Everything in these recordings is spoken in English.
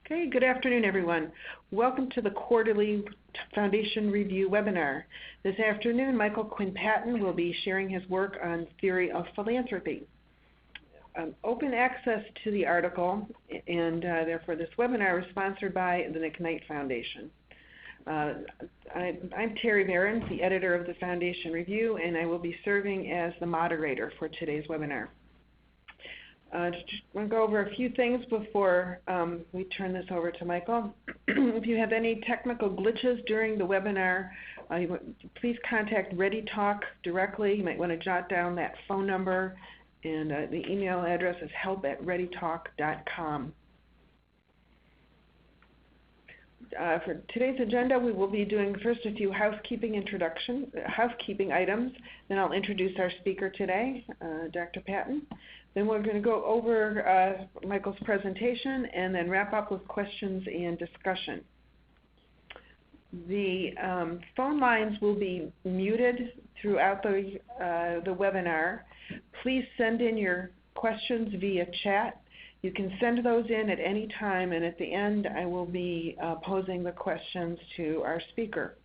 Okay, good afternoon, everyone. Welcome to the quarterly Foundation Review webinar. This afternoon, Michael Quinn Patton will be sharing his work on theory of philanthropy. Open access to the article and therefore this webinar is sponsored by the McKnight Foundation. I'm Terry Behrens, the editor of the Foundation Review, and I will be serving as the moderator for today's webinar. Just want to go over a few things before we turn this over to Michael. If you have any technical glitches during the webinar, please contact ReadyTalk directly. You might want to jot down that phone number, and the email address is help@readytalk.com. For today's agenda, we will be doing first a few housekeeping items. Then I'll introduce our speaker today, Dr. Patton. Then we're going to go over Michael's presentation and then wrap up with questions and discussion. The phone lines will be muted throughout the webinar. Please send in your questions via chat. You can send those in at any time, and at the end I will be posing the questions to our speaker.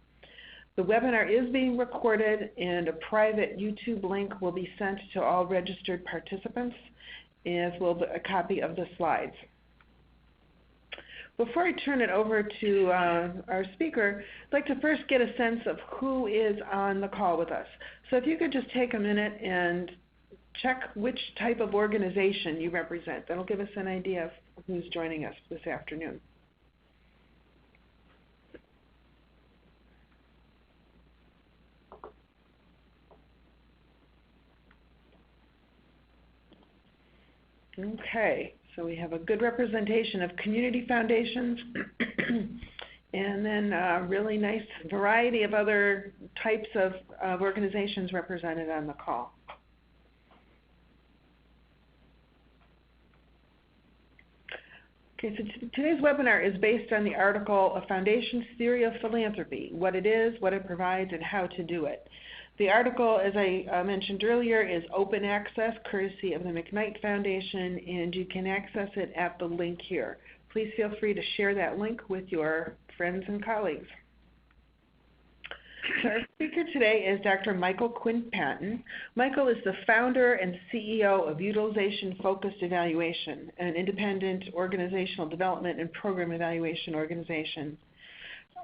The webinar is being recorded, and a private YouTube link will be sent to all registered participants, as will a copy of the slides. Before I turn it over to our speaker, I'd like to first get a sense of who is on the call with us. So if you could just take a minute and check which type of organization you represent. That'll give us an idea of who's joining us this afternoon. Okay, so we have a good representation of community foundations and then a really nice variety of other types of organizations represented on the call. Okay, so today's webinar is based on the article, A Foundation's Theory of Philanthropy, what it is, what it provides, and how to do it. The article, as I mentioned earlier, is open access, courtesy of the McKnight Foundation, and you can access it at the link here. Please feel free to share that link with your friends and colleagues. So our speaker today is Dr. Michael Quinn Patton. Michael is the founder and CEO of Utilization-Focused Evaluation, an independent organizational development and program evaluation organization.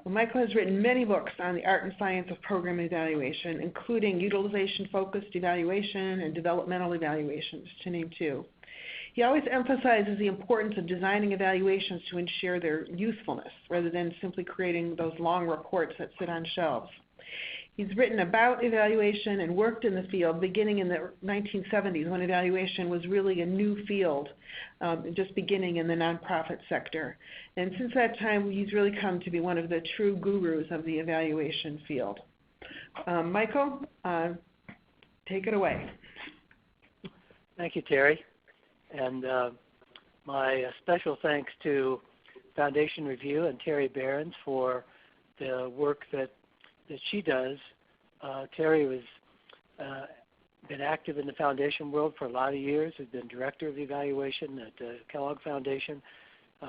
Michael has written many books on the art and science of program evaluation, including utilization-focused evaluation and developmental evaluations, to name two. He always emphasizes the importance of designing evaluations to ensure their usefulness, rather than simply creating those long reports that sit on shelves. He's written about evaluation and worked in the field beginning in the 1970s when evaluation was really a new field, just beginning in the nonprofit sector. And since that time, he's really come to be one of the true gurus of the evaluation field. Michael, take it away. Thank you, Terry. And my special thanks to Foundation Review and Terry Behrens for the work that she does. Terry has been active in the foundation world for a lot of years. Has been director of evaluation at the Kellogg Foundation.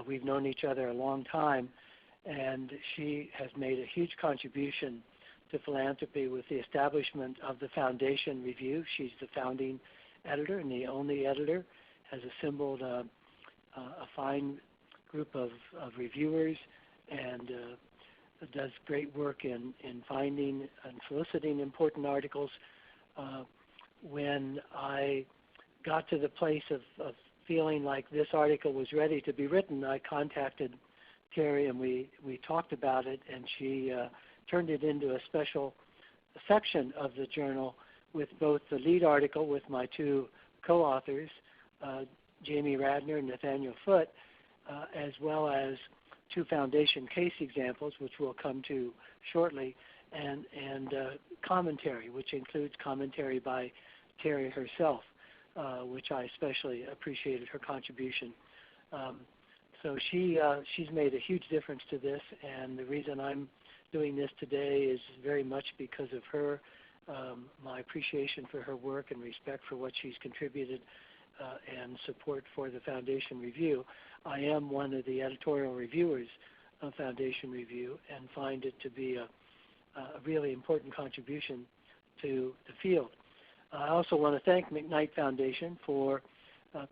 We've known each other a long time, and she has made a huge contribution to philanthropy with the establishment of the Foundation Review. She's the founding editor and the only editor, has assembled a fine group of reviewers, and does great work in finding and soliciting important articles. When I got to the place of feeling like this article was ready to be written, I contacted Terry and we talked about it, and she turned it into a special section of the journal with both the lead article with my two co-authors, Jamie Radner and Nathaniel Foote, as well as two foundation case examples, which we'll come to shortly, and commentary, which includes commentary by Terry herself, which I especially appreciated her contribution. So she's made a huge difference to this, and the reason I'm doing this today is very much because of her, my appreciation for her work and respect for what she's contributed and support for the Foundation Review. I am one of the editorial reviewers of Foundation Review and find it to be a really important contribution to the field. I also want to thank McKnight Foundation for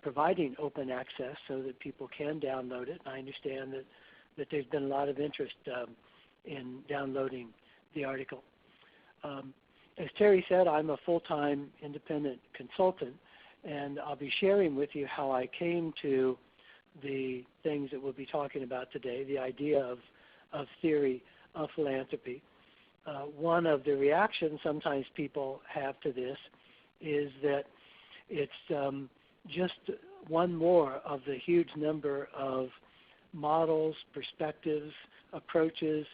providing open access so that people can download it. I understand that there's been a lot of interest in downloading the article. As Terry said, I'm a full-time independent consultant, and I'll be sharing with you how I came to the things that we'll be talking about today, the idea of theory of philanthropy. One of the reactions sometimes people have to this is that it's just one more of the huge number of models, perspectives, approaches,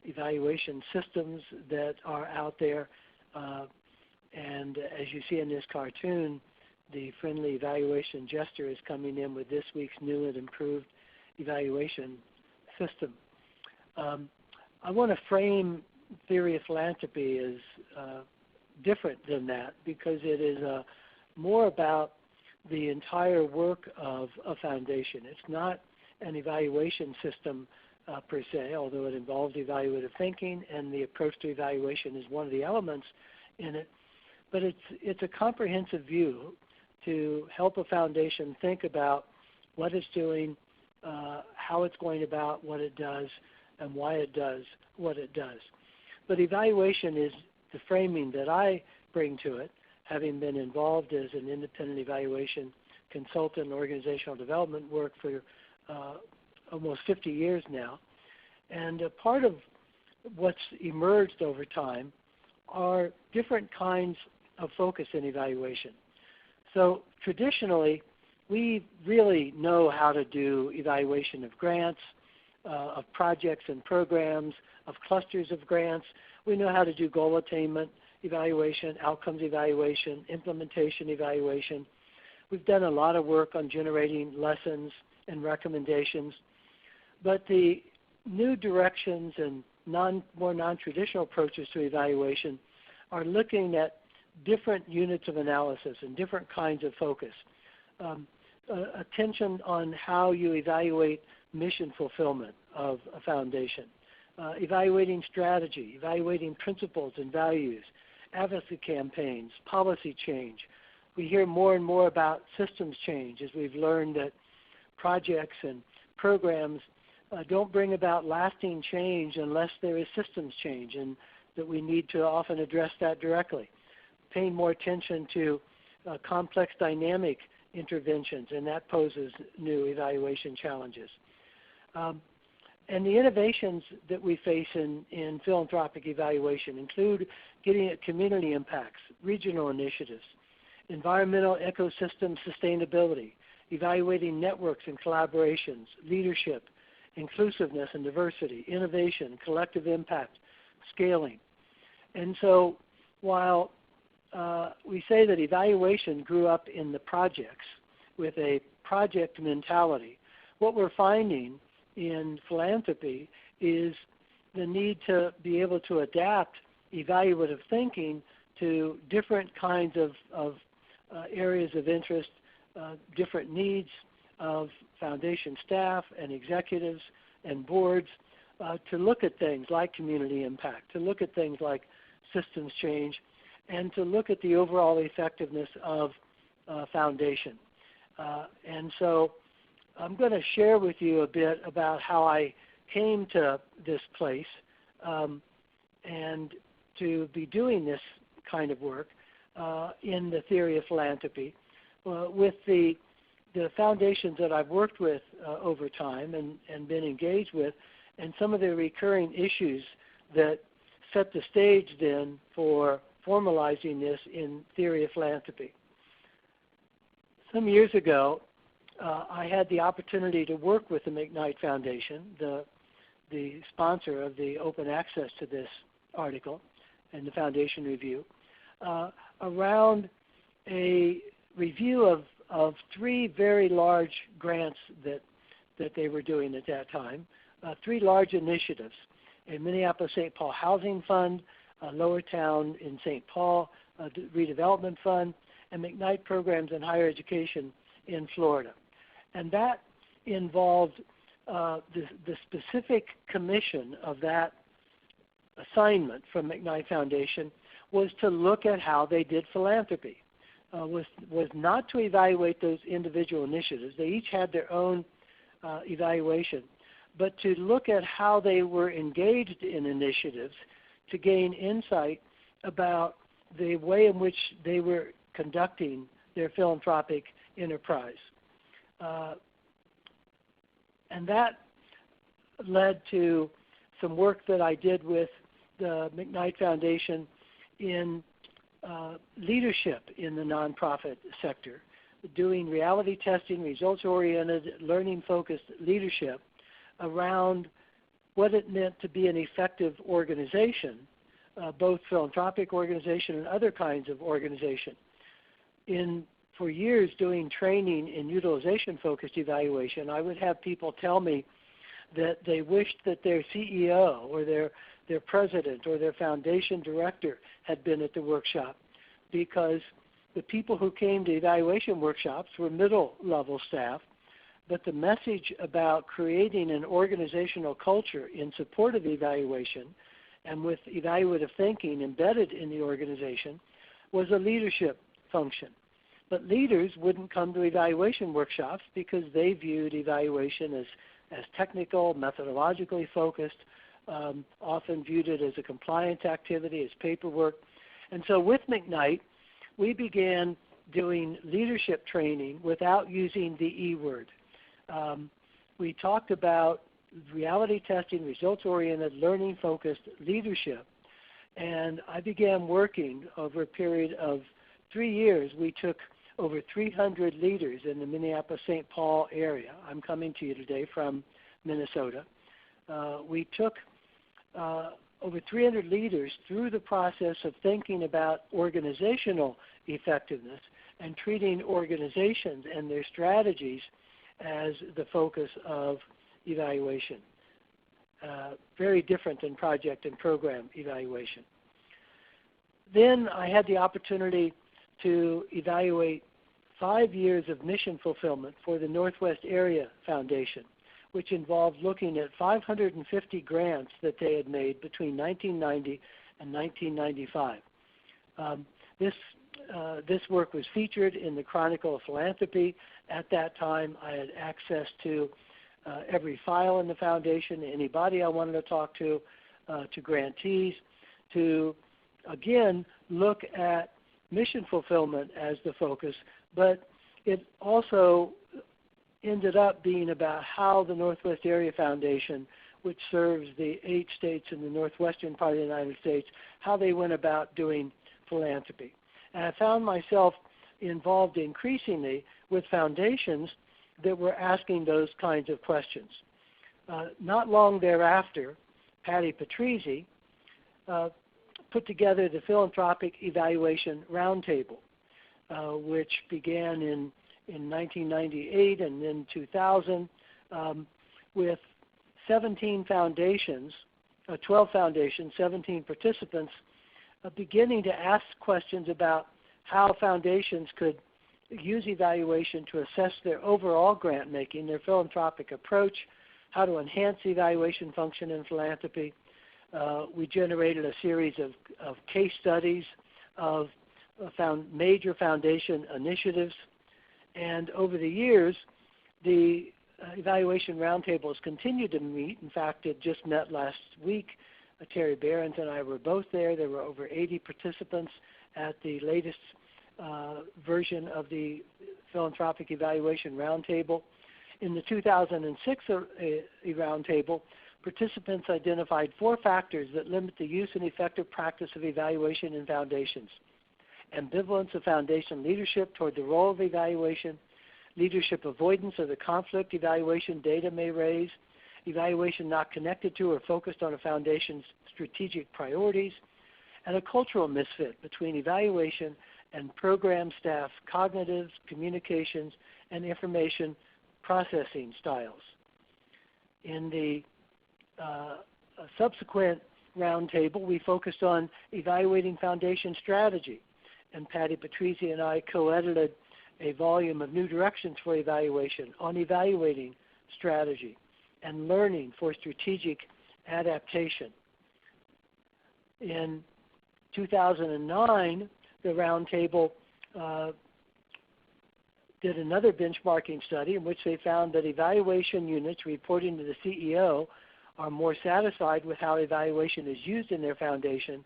evaluation systems that are out there. And as you see in this cartoon, the friendly evaluation gesture is coming in with this week's new and improved evaluation system. I want to frame theory of philanthropy as different than that because it is more about the entire work of a foundation. It's not an evaluation system per se, although it involves evaluative thinking, and the approach to evaluation is one of the elements in it. But it's a comprehensive view to help a foundation think about what it's doing, how it's going about what it does, and why it does what it does. But evaluation is the framing that I bring to it, having been involved as an independent evaluation consultant in organizational development work for almost 50 years now. And a part of what's emerged over time are different kinds of focus in evaluation. So traditionally, we really know how to do evaluation of grants, of projects and programs, of clusters of grants. We know how to do goal attainment evaluation, outcomes evaluation, implementation evaluation. We've done a lot of work on generating lessons and recommendations. But the new directions and more non-traditional approaches to evaluation are looking at different units of analysis and different kinds of focus. Attention on how you evaluate mission fulfillment of a foundation, evaluating strategy, evaluating principles and values, advocacy campaigns, policy change. We hear more and more about systems change as we've learned that projects and programs don't bring about lasting change unless there is systems change, and that we need to often address that directly. Paying more attention to complex dynamic interventions, and that poses new evaluation challenges. And the innovations that we face in philanthropic evaluation include getting at community impacts, regional initiatives, environmental ecosystem sustainability, evaluating networks and collaborations, leadership, inclusiveness and diversity, innovation, collective impact, scaling. And so while we say that evaluation grew up in the projects with a project mentality, what we're finding in philanthropy is the need to be able to adapt evaluative thinking to different kinds of areas of interest, different needs of foundation staff and executives and boards to look at things like community impact, to look at things like systems change, and to look at the overall effectiveness of foundation. And so I'm going to share with you a bit about how I came to this place and to be doing this kind of work in the theory of philanthropy with the foundations that I've worked with over time and been engaged with, and some of the recurring issues that set the stage then for formalizing this in theory of philanthropy. Some years ago, I had the opportunity to work with the McKnight Foundation, the sponsor of the open access to this article and the Foundation Review, around a review of three very large grants that they were doing at that time, three large initiatives: a Minneapolis-St. Paul Housing Fund, a Lower Town in St. Paul redevelopment fund, and McKnight Programs in Higher Education in Florida. And that involved the specific commission of that assignment from McKnight Foundation was to look at how they did philanthropy. Was not to evaluate those individual initiatives. They each had their own evaluation, but to look at how they were engaged in initiatives to gain insight about the way in which they were conducting their philanthropic enterprise. And that led to some work that I did with the McKnight Foundation in leadership in the nonprofit sector, doing reality testing, results-oriented, learning-focused leadership around what it meant to be an effective organization, both philanthropic organization and other kinds of organization. For years doing training in utilization-focused evaluation, I would have people tell me that they wished that their CEO or their president or their foundation director had been at the workshop, because the people who came to evaluation workshops were middle-level staff, but the message about creating an organizational culture in support of evaluation and with evaluative thinking embedded in the organization was a leadership function. But leaders wouldn't come to evaluation workshops because they viewed evaluation as technical, methodologically focused, often viewed it as a compliance activity, as paperwork. And so with McKnight, we began doing leadership training without using the E word. We talked about reality testing, results-oriented, learning-focused leadership. And I began working over a period of 3 years. We took over 300 leaders in the Minneapolis-St. Paul area. I'm coming to you today from Minnesota. We took over 300 leaders through the process of thinking about organizational effectiveness and treating organizations and their strategies as the focus of evaluation. Very different than project and program evaluation. Then I had the opportunity to evaluate 5 years of mission fulfillment for the Northwest Area Foundation, which involved looking at 550 grants that they had made between 1990 and 1995. This work was featured in the Chronicle of Philanthropy. At that time, I had access to every file in the foundation, anybody I wanted to talk to grantees, to again look at mission fulfillment as the focus, but it also ended up being about how the Northwest Area Foundation, which serves the 8 states in the northwestern part of the United States, how they went about doing philanthropy. And I found myself involved increasingly with foundations that were asking those kinds of questions. Not long thereafter, Patty Patrizzi put together the Philanthropic Evaluation Roundtable, which began in 1998 and then 2000 with 17 foundations, 12 foundations, 17 participants, beginning to ask questions about how foundations could use evaluation to assess their overall grant making, their philanthropic approach, how to enhance the evaluation function in philanthropy. We generated a series of case studies of major foundation initiatives. And over the years, the evaluation roundtables continued to meet. In fact, it just met last week. Terry Behrens and I were both there. There were over 80 participants at the latest version of the Philanthropic Evaluation Roundtable. In the 2006 roundtable, participants identified 4 factors that limit the use and effective practice of evaluation in foundations: ambivalence of foundation leadership toward the role of evaluation, leadership avoidance of the conflict evaluation data may raise, evaluation not connected to or focused on a foundation's strategic priorities, and a cultural misfit between evaluation and program staff cognitive, communications, and information processing styles. In the subsequent roundtable, we focused on evaluating foundation strategy and Patty Patrizzi and I co-edited a volume of New Directions for Evaluation on evaluating strategy and learning for strategic adaptation. In 2009, the Roundtable did another benchmarking study in which they found that evaluation units reporting to the CEO are more satisfied with how evaluation is used in their foundation.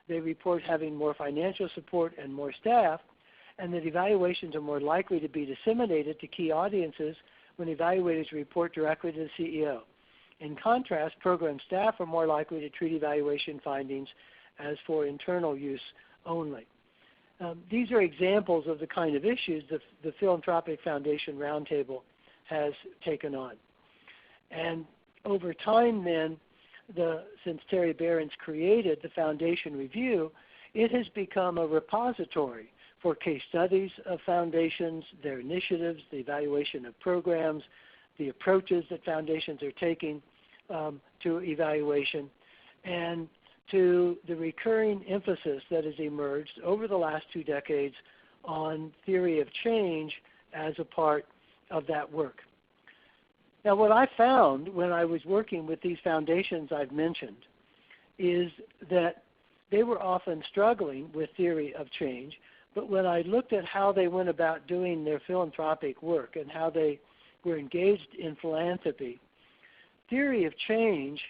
They report having more financial support and more staff, and that evaluations are more likely to be disseminated to key audiences when evaluators report directly to the CEO. In contrast, program staff are more likely to treat evaluation findings as for internal use only. These are examples of the kind of issues the Philanthropic Foundation Roundtable has taken on. And over time then, since Terry Behrens created the Foundation Review, it has become a repository for case studies of foundations, their initiatives, the evaluation of programs, the approaches that foundations are taking to evaluation, and to the recurring emphasis that has emerged over the last 2 decades on theory of change as a part of that work. Now, what I found when I was working with these foundations I've mentioned is that they were often struggling with theory of change, but when I looked at how they went about doing their philanthropic work and how they were engaged in philanthropy, theory of change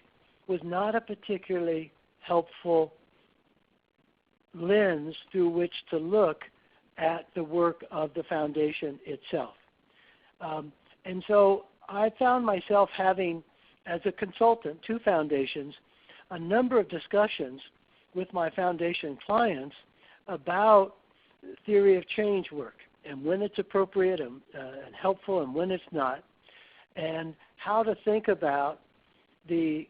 was not a particularly helpful lens through which to look at the work of the foundation itself. And so I found myself having, as a consultant to foundations, a number of discussions with my foundation clients about theory of change work and when it's appropriate and helpful and when it's not, and how to think about the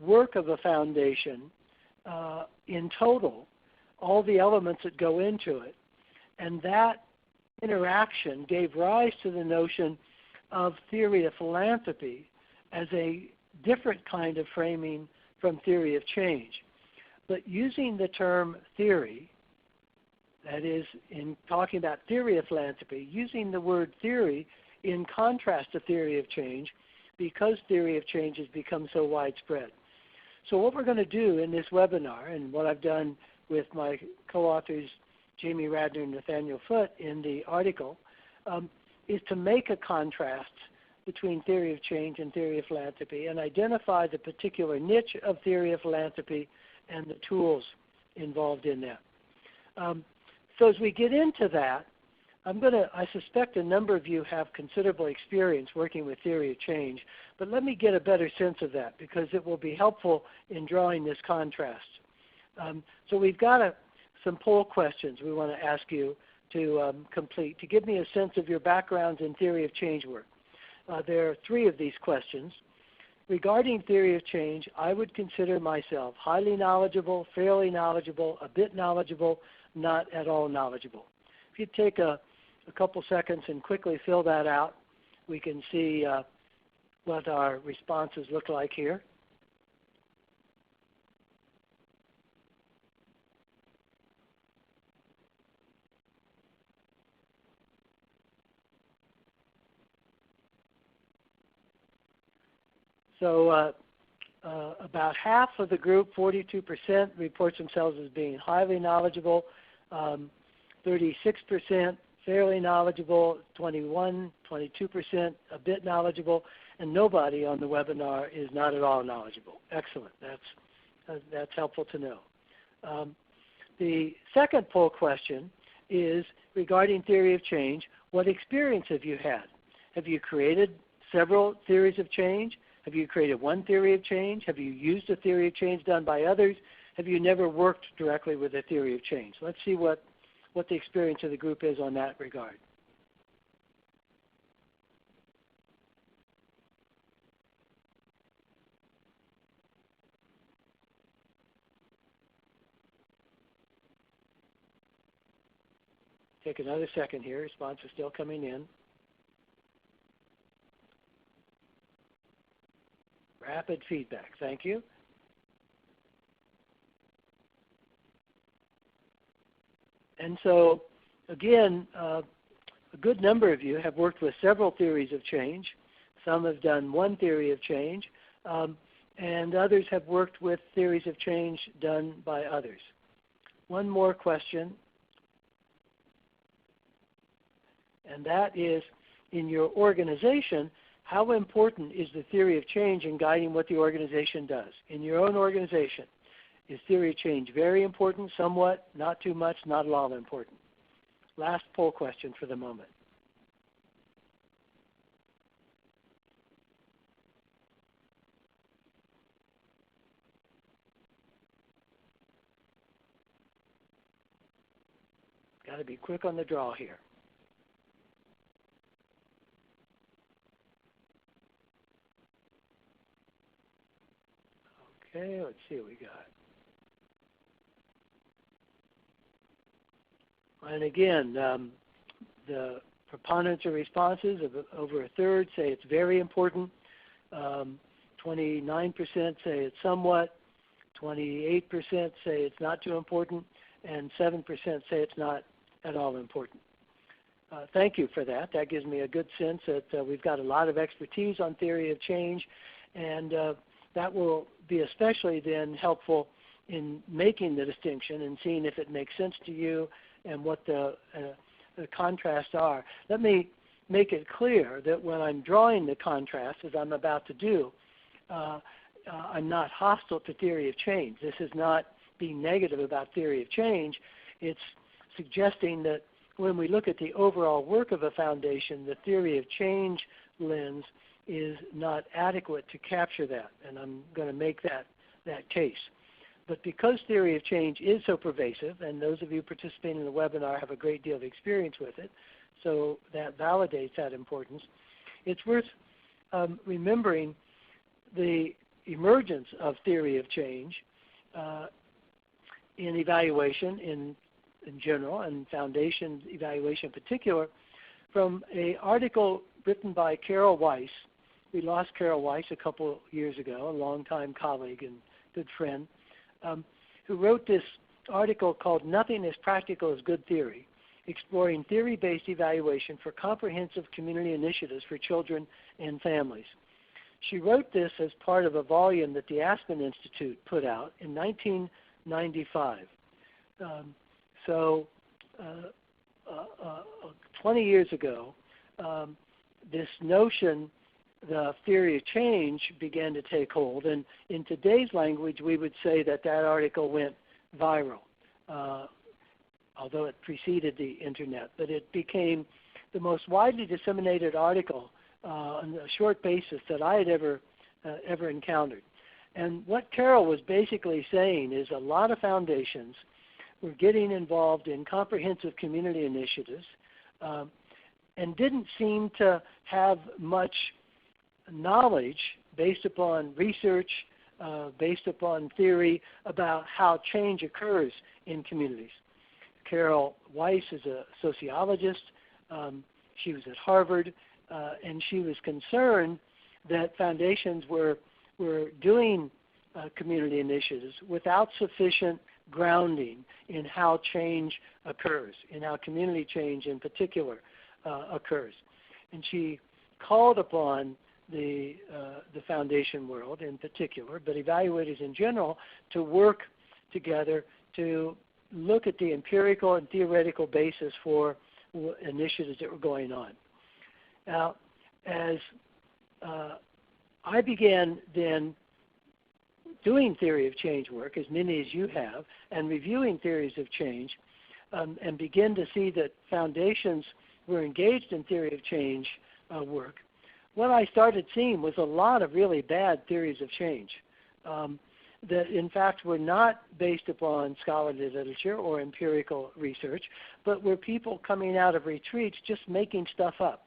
work of a foundation in total, all the elements that go into it. And that interaction gave rise to the notion of theory of philanthropy as a different kind of framing from theory of change. But using the term theory, that is, in talking about theory of philanthropy, using the word theory in contrast to theory of change, because theory of change has become so widespread. So what we're going to do in this webinar, and what I've done with my co-authors Jamie Radner and Nathaniel Foote in the article, is to make a contrast between theory of change and theory of philanthropy and identify the particular niche of theory of philanthropy and the tools involved in that. So as we get into that, I suspect a number of you have considerable experience working with theory of change, but let me get a better sense of that because it will be helpful in drawing this contrast. So we've got some poll questions we want to ask you to complete to give me a sense of your backgrounds in theory of change work. There are 3 of these questions. Regarding theory of change, I would consider myself highly knowledgeable, fairly knowledgeable, a bit knowledgeable, not at all knowledgeable. If you take a couple seconds and quickly fill that out, we can see what our responses look like here. So about half of the group, 42%, reports themselves as being highly knowledgeable, 36% fairly knowledgeable, 22% a bit knowledgeable, and nobody on the webinar is not at all knowledgeable. Excellent. That's helpful to know. The second poll question is regarding theory of change. What experience have you had? Have you created several theories of change? Have you created one theory of change? Have you used a theory of change done by others? Have you never worked directly with a theory of change? Let's see what the experience of the group is on that regard. Take another second here. Response is still coming in. Rapid feedback. Thank you. And so, again, a good number of you have worked with several theories of change. Some have done one theory of change, and others have worked with theories of change done by others. One more question, and that is, in your organization, how important is the theory of change in guiding what the organization does? In your own organization, is theory of change very important, somewhat, not too much, not at all important? Last poll question for the moment. Got to be quick on the draw here. Okay, let's see what we got. And again, the preponderance of responses of over a third say it's very important. 29% say it's somewhat. 28% say it's not too important. And 7% say it's not at all important. Thank you for that. That gives me a good sense that we've got a lot of expertise on theory of change, and that will be especially then helpful in making the distinction and seeing if it makes sense to you and what the contrasts are. Let me make it clear that when I'm drawing the contrast, as I'm about to do, I'm not hostile to theory of change. This is not being negative about theory of change. It's suggesting that when we look at the overall work of a foundation, the theory of change lens is not adequate to capture that, and I'm going to make that case. But because theory of change is so pervasive, and those of you participating in the webinar have a great deal of experience with it, so that validates that importance, it's worth remembering the emergence of theory of change in evaluation in general, and foundation evaluation in particular, from an article written by Carol Weiss. We lost Carol Weiss a couple years ago, a longtime colleague and good friend, who wrote this article called "Nothing as Practical as Good Theory, Exploring Theory-Based Evaluation for Comprehensive Community Initiatives for Children and Families." She wrote this as part of a volume that the Aspen Institute put out in 1995. 20 years ago, this notion, the theory of change, began to take hold. And in today's language, we would say that that article went viral, although it preceded the internet. But it became the most widely disseminated article on a short basis that I had ever encountered. And what Carol was basically saying is a lot of foundations were getting involved in comprehensive community initiatives and didn't seem to have much knowledge based upon research, based upon theory about how change occurs in communities. Carol Weiss is a sociologist. She was at Harvard, and she was concerned that foundations were doing community initiatives without sufficient grounding in how change occurs, in how community change in particular occurs. And she called upon the foundation world in particular, but evaluators in general, to work together to look at the empirical and theoretical basis for initiatives that were going on. Now, as I began then doing theory of change work, as many as you have, and reviewing theories of change, and begin to see that foundations were engaged in theory of change work, what I started seeing was a lot of really bad theories of change that in fact were not based upon scholarly literature or empirical research, but were people coming out of retreats just making stuff up,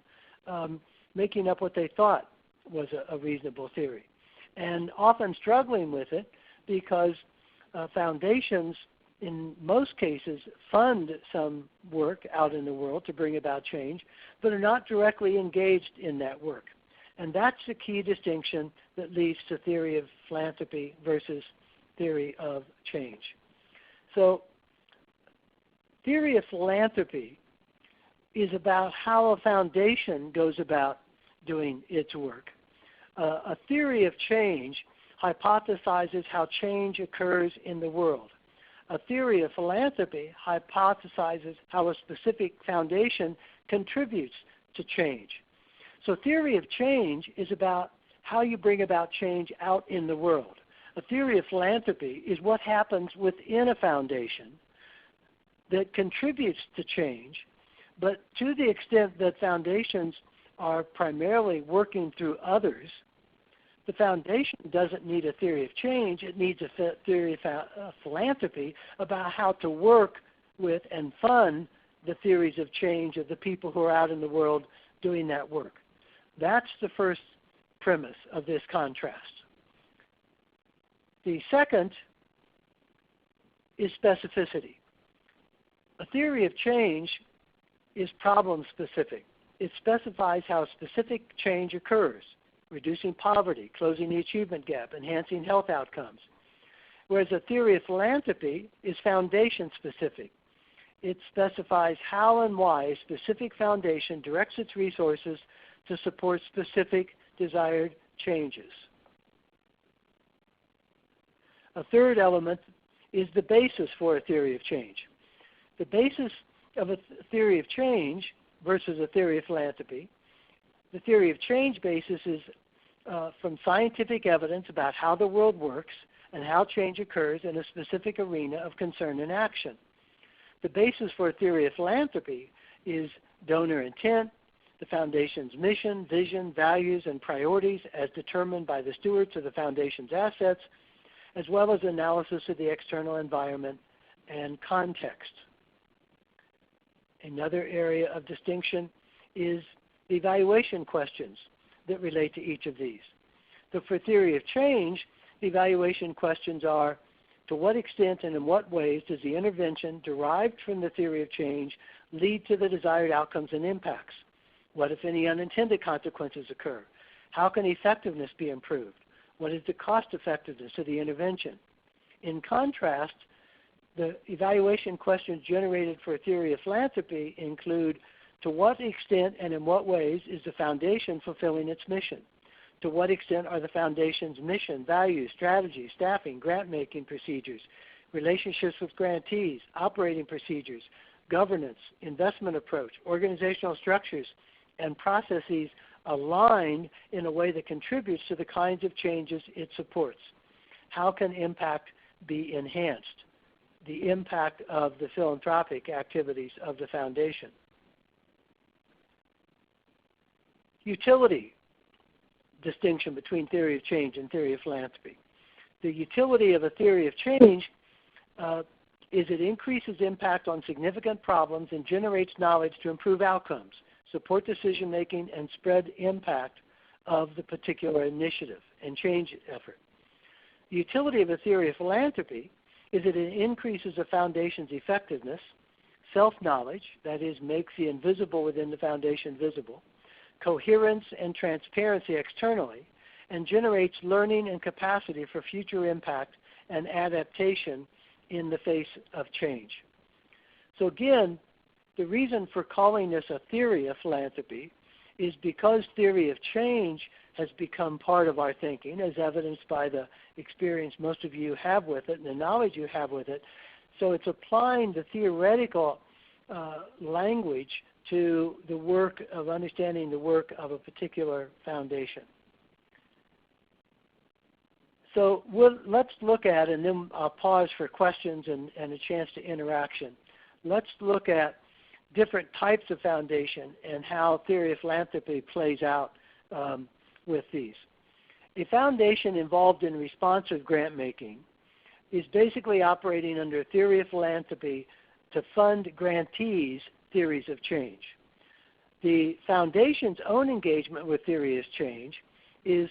making up what they thought was a reasonable theory, and often struggling with it because foundations in most cases fund some work out in the world to bring about change, but are not directly engaged in that work. And that's the key distinction that leads to theory of philanthropy versus theory of change. So Theory of philanthropy is about how a foundation goes about doing its work. A theory of change hypothesizes how change occurs in the world. A theory of philanthropy hypothesizes how a specific foundation contributes to change. So theory of change is about how you bring about change out in the world. A theory of philanthropy is what happens within a foundation that contributes to change, but to the extent that foundations are primarily working through others, the foundation doesn't need a theory of change. It needs a theory of philanthropy about how to work with and fund the theories of change of the people who are out in the world doing that work. That's the first premise of this contrast. The second is specificity. A theory of change is problem specific. It specifies how specific change occurs, reducing poverty, closing the achievement gap, enhancing health outcomes. Whereas a theory of philanthropy is foundation specific. It specifies how and why a specific foundation directs its resources to support specific desired changes. A third element is the basis for a theory of change. The basis of a theory of change versus a theory of philanthropy, the theory of change basis is from scientific evidence about how the world works and how change occurs in a specific arena of concern and action. The basis for a theory of philanthropy is donor intent, the foundation's mission, vision, values, and priorities as determined by the stewards of the foundation's assets, as well as analysis of the external environment and context. Another area of distinction is the evaluation questions that relate to each of these. So for theory of change, the evaluation questions are, to what extent and in what ways does the intervention derived from the theory of change lead to the desired outcomes and impacts? What, if any, unintended consequences occur? How can effectiveness be improved? What is the cost effectiveness of the intervention? In contrast, the evaluation questions generated for a theory of philanthropy include, to what extent and in what ways is the foundation fulfilling its mission? To what extent are the foundation's mission, values, strategies, staffing, grant-making procedures, relationships with grantees, operating procedures, governance, investment approach, organizational structures, and processes aligned in a way that contributes to the kinds of changes it supports? How can impact be enhanced? The impact of the philanthropic activities of the foundation. Utility distinction between theory of change and theory of philanthropy. The utility of a theory of change is it increases impact on significant problems and generates knowledge to improve outcomes, support decision-making, and spread impact of the particular initiative and change effort. The utility of a theory of philanthropy is that it increases a foundation's effectiveness, self-knowledge, that is, makes the invisible within the foundation visible, coherence and transparency externally, and generates learning and capacity for future impact and adaptation in the face of change. So again, the reason for calling this a theory of philanthropy is because theory of change has become part of our thinking, as evidenced by the experience most of you have with it and the knowledge you have with it. So it's applying the theoretical language to the work of understanding the work of a particular foundation. So let's look at, and then I'll pause for questions and a chance to interaction. Let's look at different types of foundation and how theory of philanthropy plays out with these. A foundation involved in responsive grant making is basically operating under a theory of philanthropy to fund grantees' theories of change. The foundation's own engagement with theory of change is,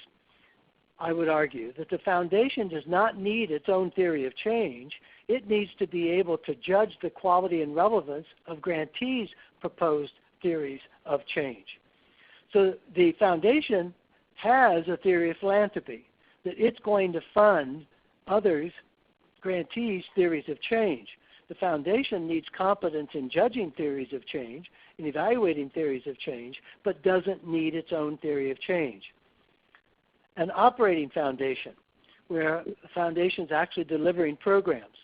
I would argue, that the foundation does not need its own theory of change. It needs to be able to judge the quality and relevance of grantees' proposed theories of change. So the foundation has a theory of philanthropy, that it's going to fund others, grantees' theories of change. The foundation needs competence in judging theories of change, in evaluating theories of change, but doesn't need its own theory of change. An operating foundation, where a foundation is actually delivering programs.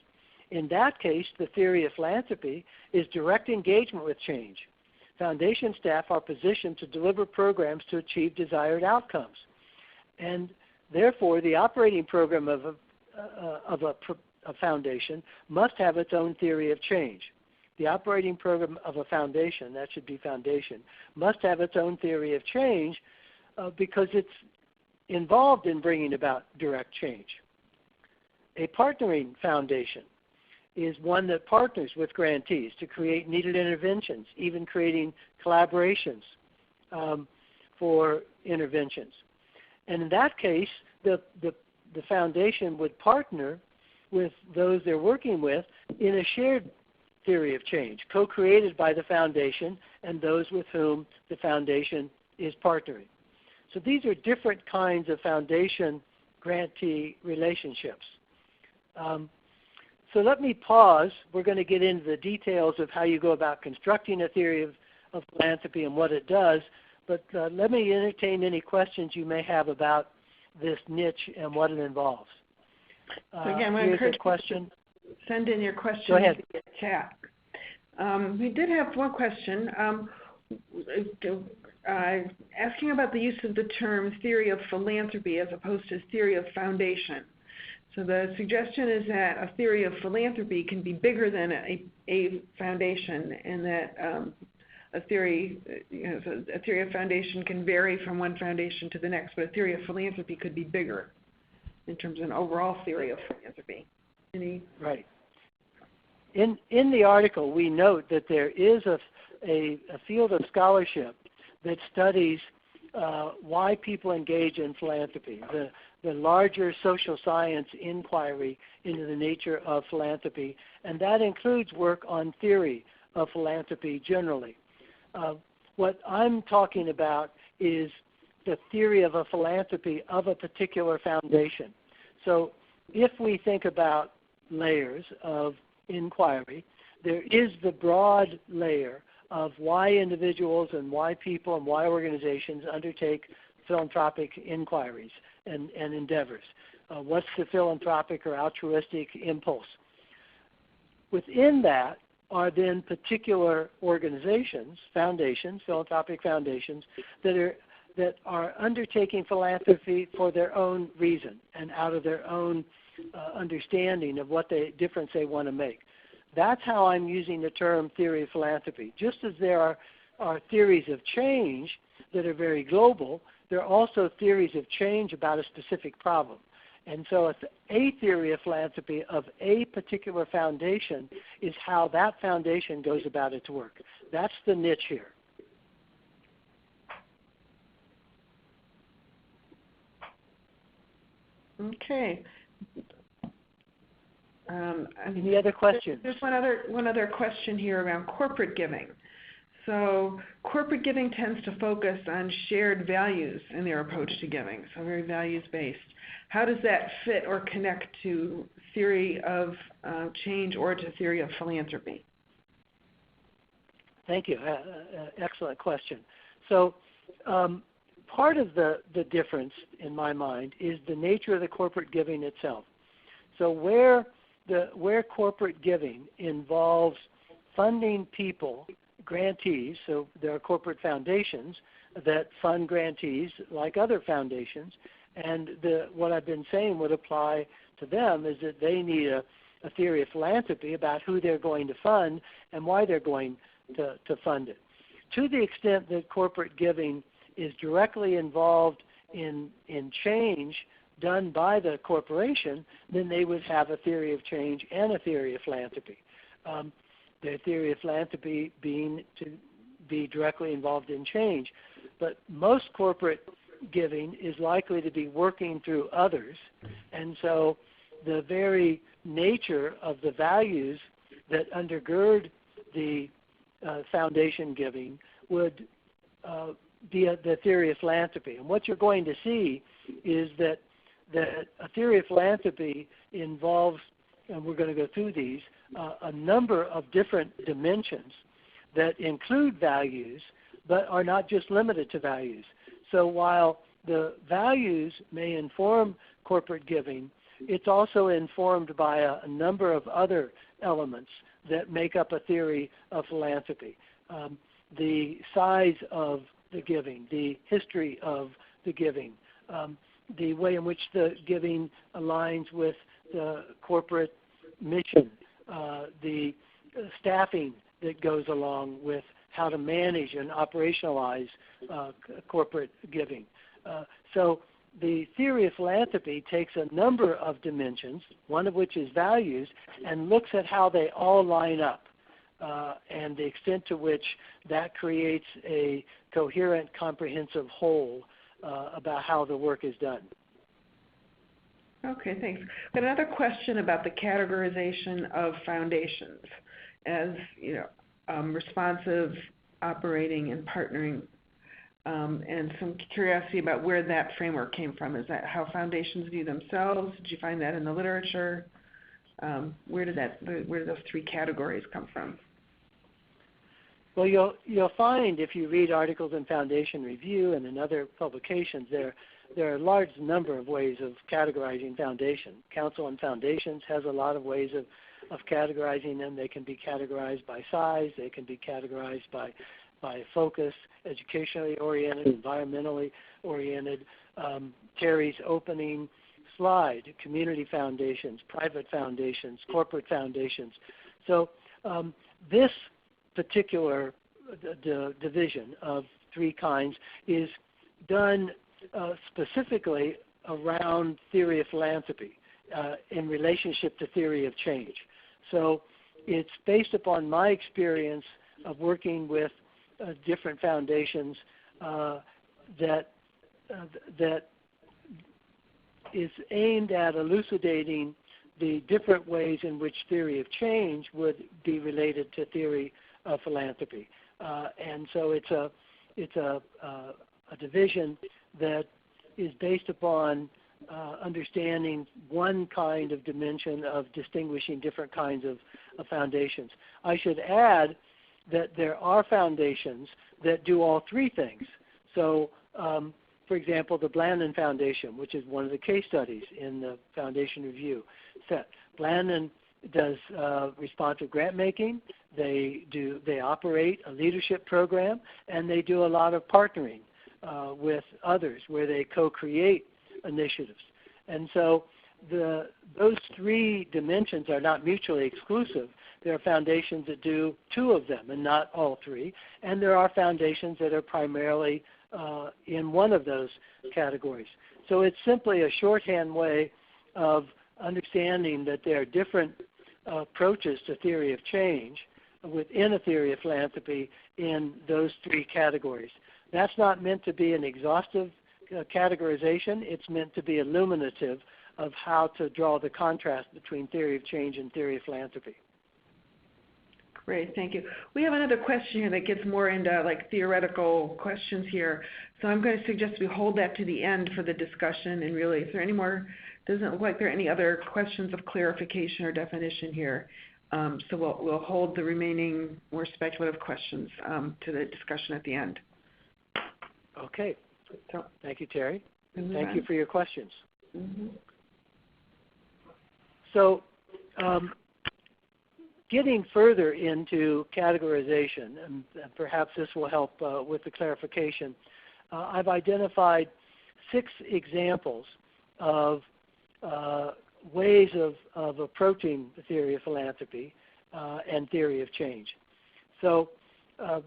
In that case, the theory of philanthropy is direct engagement with change. Foundation staff are positioned to deliver programs to achieve desired outcomes. And therefore, the operating program of a foundation must have its own theory of change. The operating program of a foundation, that should be foundation, must have its own theory of change because it's involved in bringing about direct change. A partnering foundation is one that partners with grantees to create needed interventions, even creating collaborations for interventions. And in that case, the foundation would partner with those they're working with in a shared theory of change, co-created by the foundation and those with whom the foundation is partnering. So these are different kinds of foundation-grantee relationships. So let me pause. We're going to get into the details of how you go about constructing a theory of philanthropy and what it does, but let me entertain any questions you may have about this niche and what it involves. So again, here's a question. Send in your question Go ahead. via chat. We did have one question asking about the use of the term theory of philanthropy as opposed to theory of foundation. So the suggestion is that a theory of philanthropy can be bigger than a foundation, and that a theory of foundation can vary from one foundation to the next, but a theory of philanthropy could be bigger in terms of an overall theory of philanthropy. Right. In the article, we note that there is a field of scholarship that studies why people engage in philanthropy, the larger social science inquiry into the nature of philanthropy, and that includes work on theory of philanthropy generally. What I'm talking about is the theory of a philanthropy of a particular foundation. So if we think about layers of inquiry, there is the broad layer of why individuals and why people and why organizations undertake philanthropic inquiries and endeavors. What's the philanthropic or altruistic impulse? Within that are then particular organizations, foundations, philanthropic foundations, that are undertaking philanthropy for their own reason and out of their own understanding of what difference they want to make. That's how I'm using the term theory of philanthropy. Just as there are theories of change that are very global, there are also theories of change about a specific problem. And so a theory of philanthropy of a particular foundation is how that foundation goes about its work. That's the niche here. Okay. Any other questions? There's one other question here around corporate giving. So corporate giving tends to focus on shared values in their approach to giving, so very values-based. How does that fit or connect to theory of change or to theory of philanthropy? Thank you. Excellent question. So part of the difference, in my mind, is the nature of the corporate giving itself. So where corporate giving involves funding people, grantees, so there are corporate foundations that fund grantees like other foundations, and what I've been saying would apply to them is that they need a theory of philanthropy about who they're going to fund and why they're going to fund it. To the extent that corporate giving is directly involved in change done by the corporation, then they would have a theory of change and a theory of philanthropy. Their theory of philanthropy being to be directly involved in change. But most corporate giving is likely to be working through others, and so the very nature of the values that undergird the foundation giving would be the theory of philanthropy. And what you're going to see is that a theory of philanthropy involves, and we're going to go through these, a number of different dimensions that include values, but are not just limited to values. So while the values may inform corporate giving, it's also informed by a number of other elements that make up a theory of philanthropy. The size of the giving, the history of the giving, the way in which the giving aligns with the corporate mission, the staffing that goes along with how to manage and operationalize corporate giving. So the theory of philanthropy takes a number of dimensions, one of which is values, and looks at how they all line up and the extent to which that creates a coherent, comprehensive whole about how the work is done. Okay, thanks. Got another question about the categorization of foundations as, responsive, operating, and partnering, and some curiosity about where that framework came from. Is that how foundations view themselves? Did you find that in the literature? Where did those three categories come from? Well, you'll find if you read articles in Foundation Review and in other publications, there are a large number of ways of categorizing foundation. Council on Foundations has a lot of ways of categorizing them. They can be categorized by size. They can be categorized by focus, educationally oriented, environmentally oriented. Terry's opening slide, community foundations, private foundations, corporate foundations. So this particular division of three kinds is done specifically around theory of philanthropy in relationship to theory of change. So it's based upon my experience of working with different foundations that is aimed at elucidating the different ways in which theory of change would be related to theory of philanthropy. And so it's a division that is based upon understanding one kind of dimension of distinguishing different kinds of foundations. I should add that there are foundations that do all three things. So, for example, the Blandon Foundation, which is one of the case studies in the Foundation Review set. Blandon does responsive grant making. They operate a leadership program, and they do a lot of partnering with others where they co-create initiatives. And so those three dimensions are not mutually exclusive. There are foundations that do two of them and not all three, and there are foundations that are primarily in one of those categories. So it's simply a shorthand way of understanding that there are different approaches to theory of change within a theory of philanthropy in those three categories. That's not meant to be an exhaustive categorization. It's meant to be illuminative of how to draw the contrast between theory of change and theory of philanthropy. Great, thank you. We have another question here that gets more into like theoretical questions here. So I'm going to suggest we hold that to the end for the discussion. And really, if there are any more, doesn't look like there are any other questions of clarification or definition here. So we'll hold the remaining more speculative questions to the discussion at the end. Okay. So, thank you, Terry. Thank you for your questions. Mm-hmm. So getting further into categorization, and perhaps this will help with the clarification, I've identified 6 examples of ways of approaching the theory of philanthropy and theory of change. So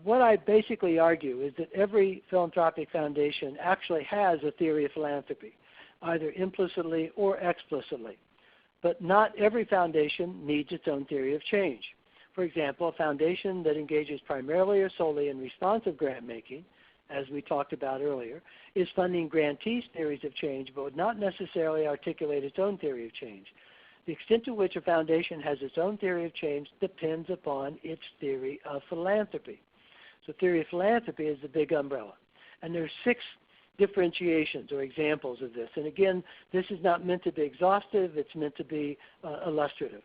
what I basically argue is that every philanthropic foundation actually has a theory of philanthropy, either implicitly or explicitly. But not every foundation needs its own theory of change. For example, a foundation that engages primarily or solely in responsive grant making, as we talked about earlier, is funding grantees' theories of change, but would not necessarily articulate its own theory of change. The extent to which a foundation has its own theory of change depends upon its theory of philanthropy. So theory of philanthropy is the big umbrella. And there are 6 differentiations or examples of this. And again, this is not meant to be exhaustive. It's meant to be illustrative.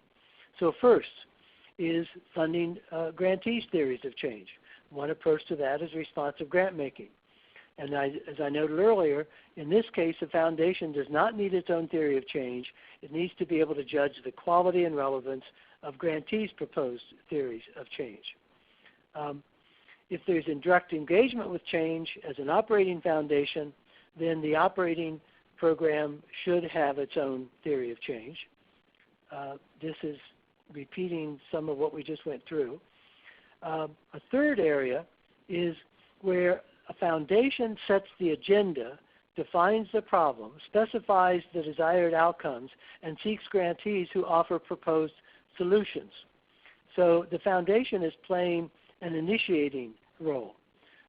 So first, is funding grantees' theories of change. One approach to that is responsive grant making. And as I noted earlier, in this case, the foundation does not need its own theory of change. It needs to be able to judge the quality and relevance of grantees' proposed theories of change. If there's indirect engagement with change as an operating foundation, then the operating program should have its own theory of change. This is repeating some of what we just went through. A third area is where a foundation sets the agenda, defines the problem, specifies the desired outcomes, and seeks grantees who offer proposed solutions. So the foundation is playing an initiating role.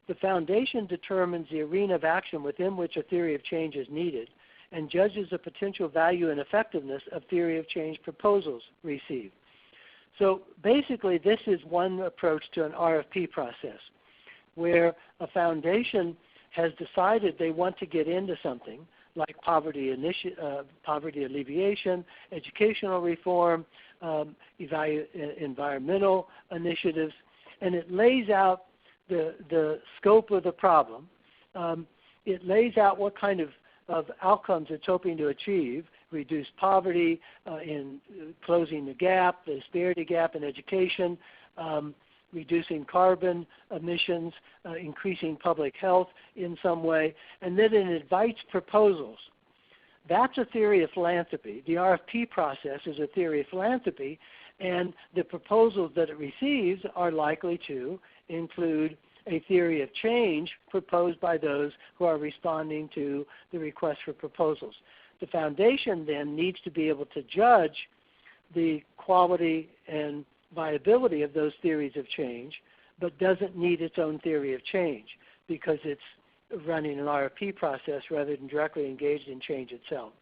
The foundation determines the arena of action within which a theory of change is needed and judges the potential value and effectiveness of theory of change proposals received. So basically, this is one approach to an RFP process, where a foundation has decided they want to get into something like poverty alleviation, educational reform, environmental initiatives, and it lays out the scope of the problem. It lays out what kind of outcomes it's hoping to achieve: reduce poverty, in closing the gap, the disparity gap in education, reducing carbon emissions, increasing public health in some way, and then it invites proposals. That's a theory of philanthropy. The RFP process is a theory of philanthropy, and the proposals that it receives are likely to include a theory of change proposed by those who are responding to the request for proposals. The foundation then needs to be able to judge the quality and viability of those theories of change, but doesn't need its own theory of change because it's running an RFP process rather than directly engaged in change itself.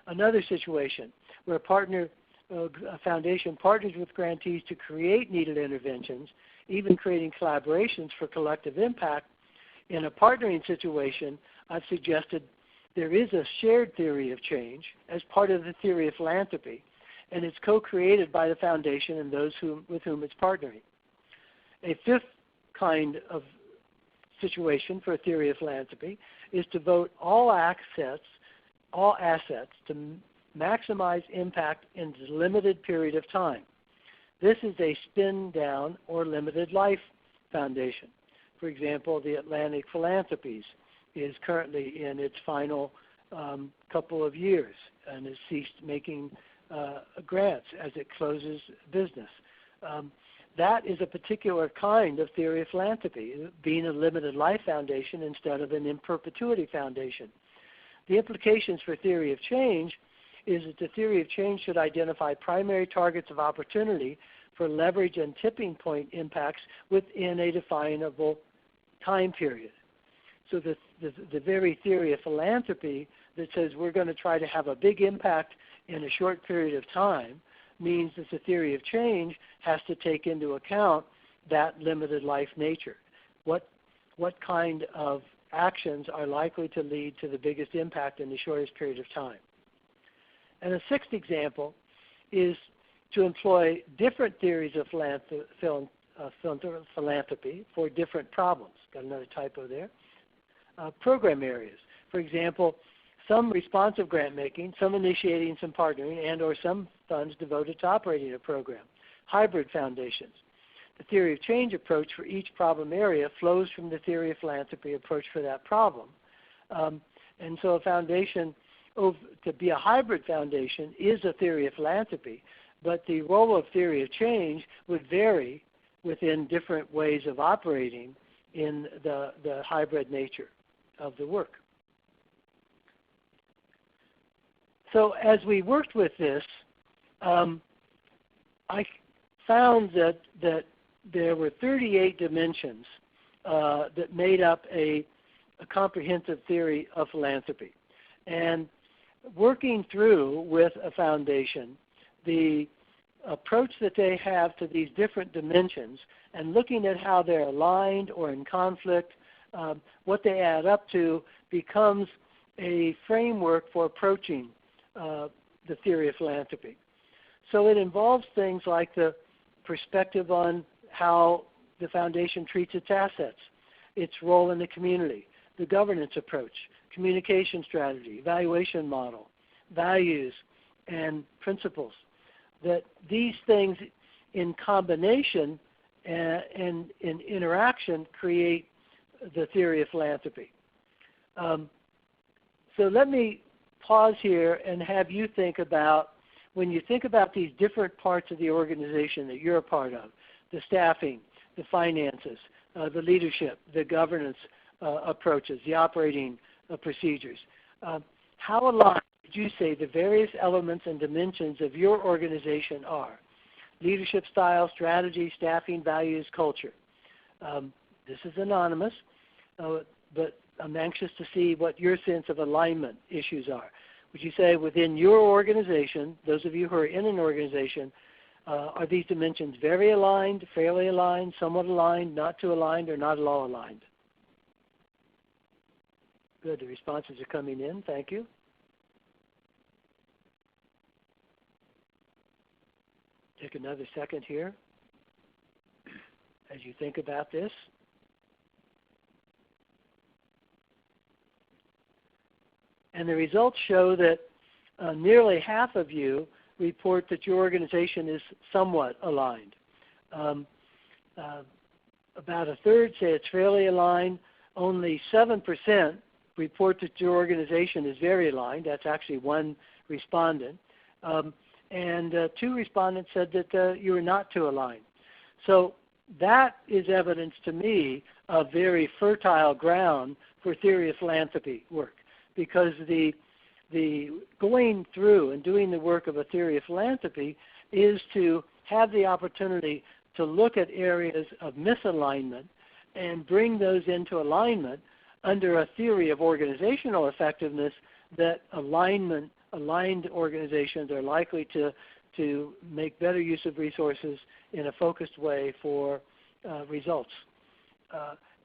Another situation where a foundation partners with grantees to create needed interventions, even creating collaborations for collective impact. In a partnering situation, I've suggested there is a shared theory of change as part of the theory of philanthropy, and it's co-created by the foundation and those with whom it's partnering. A fifth kind of situation for a theory of philanthropy is to devote all assets to maximize impact in a limited period of time. This is a spin-down or limited life foundation. For example, the Atlantic Philanthropies is currently in its final couple of years and has ceased making grants as it closes business. That is a particular kind of theory of philanthropy, being a limited life foundation instead of an in perpetuity foundation. The implications for theory of change is that the theory of change should identify primary targets of opportunity for leverage and tipping point impacts within a definable time period. So the very theory of philanthropy that says we're going to try to have a big impact in a short period of time means that the theory of change has to take into account that limited life nature. What kind of actions are likely to lead to the biggest impact in the shortest period of time? And a sixth example is to employ different theories of philanthropy for different problems. Got another typo there. Program areas. For example, some responsive grant making, some initiating, some partnering, and or some funds devoted to operating a program. Hybrid foundations. The theory of change approach for each problem area flows from the theory of philanthropy approach for that problem. And so a foundation, to be a hybrid foundation, is a theory of philanthropy, but the role of theory of change would vary within different ways of operating in the hybrid nature of the work. So as we worked with this, I found that there were 38 dimensions that made up a comprehensive theory of philanthropy. And working through with a foundation, the approach that they have to these different dimensions and looking at how they're aligned or in conflict, what they add up to becomes a framework for approaching the theory of philanthropy. So it involves things like the perspective on how the foundation treats its assets, its role in the community, the governance approach, communication strategy, evaluation model, values, and principles. That these things in combination and in interaction create the theory of philanthropy. So let me pause here and have you think about, when you think about these different parts of the organization that you're a part of, the staffing, the finances, the leadership, the governance approaches, the operating procedures, how aligned would you say the various elements and dimensions of your organization are? Leadership style, strategy, staffing, values, culture. This is anonymous, but I'm anxious to see what your sense of alignment issues are. Would you say within your organization, those of you who are in an organization, are these dimensions very aligned, fairly aligned, somewhat aligned, not too aligned, or not at all aligned? Good. The responses are coming in. Thank you. Take another second here as you think about this. And the results show that nearly half of you report that your organization is somewhat aligned. About a third say it's fairly aligned. Only 7% report that your organization is very aligned. That's actually one respondent. And 2 respondents said that you are not too aligned. So that is evidence to me of very fertile ground for theory of philanthropy work, because the going through and doing the work of a theory of philanthropy is to have the opportunity to look at areas of misalignment and bring those into alignment under a theory of organizational effectiveness that aligned organizations are likely to make better use of resources in a focused way for results.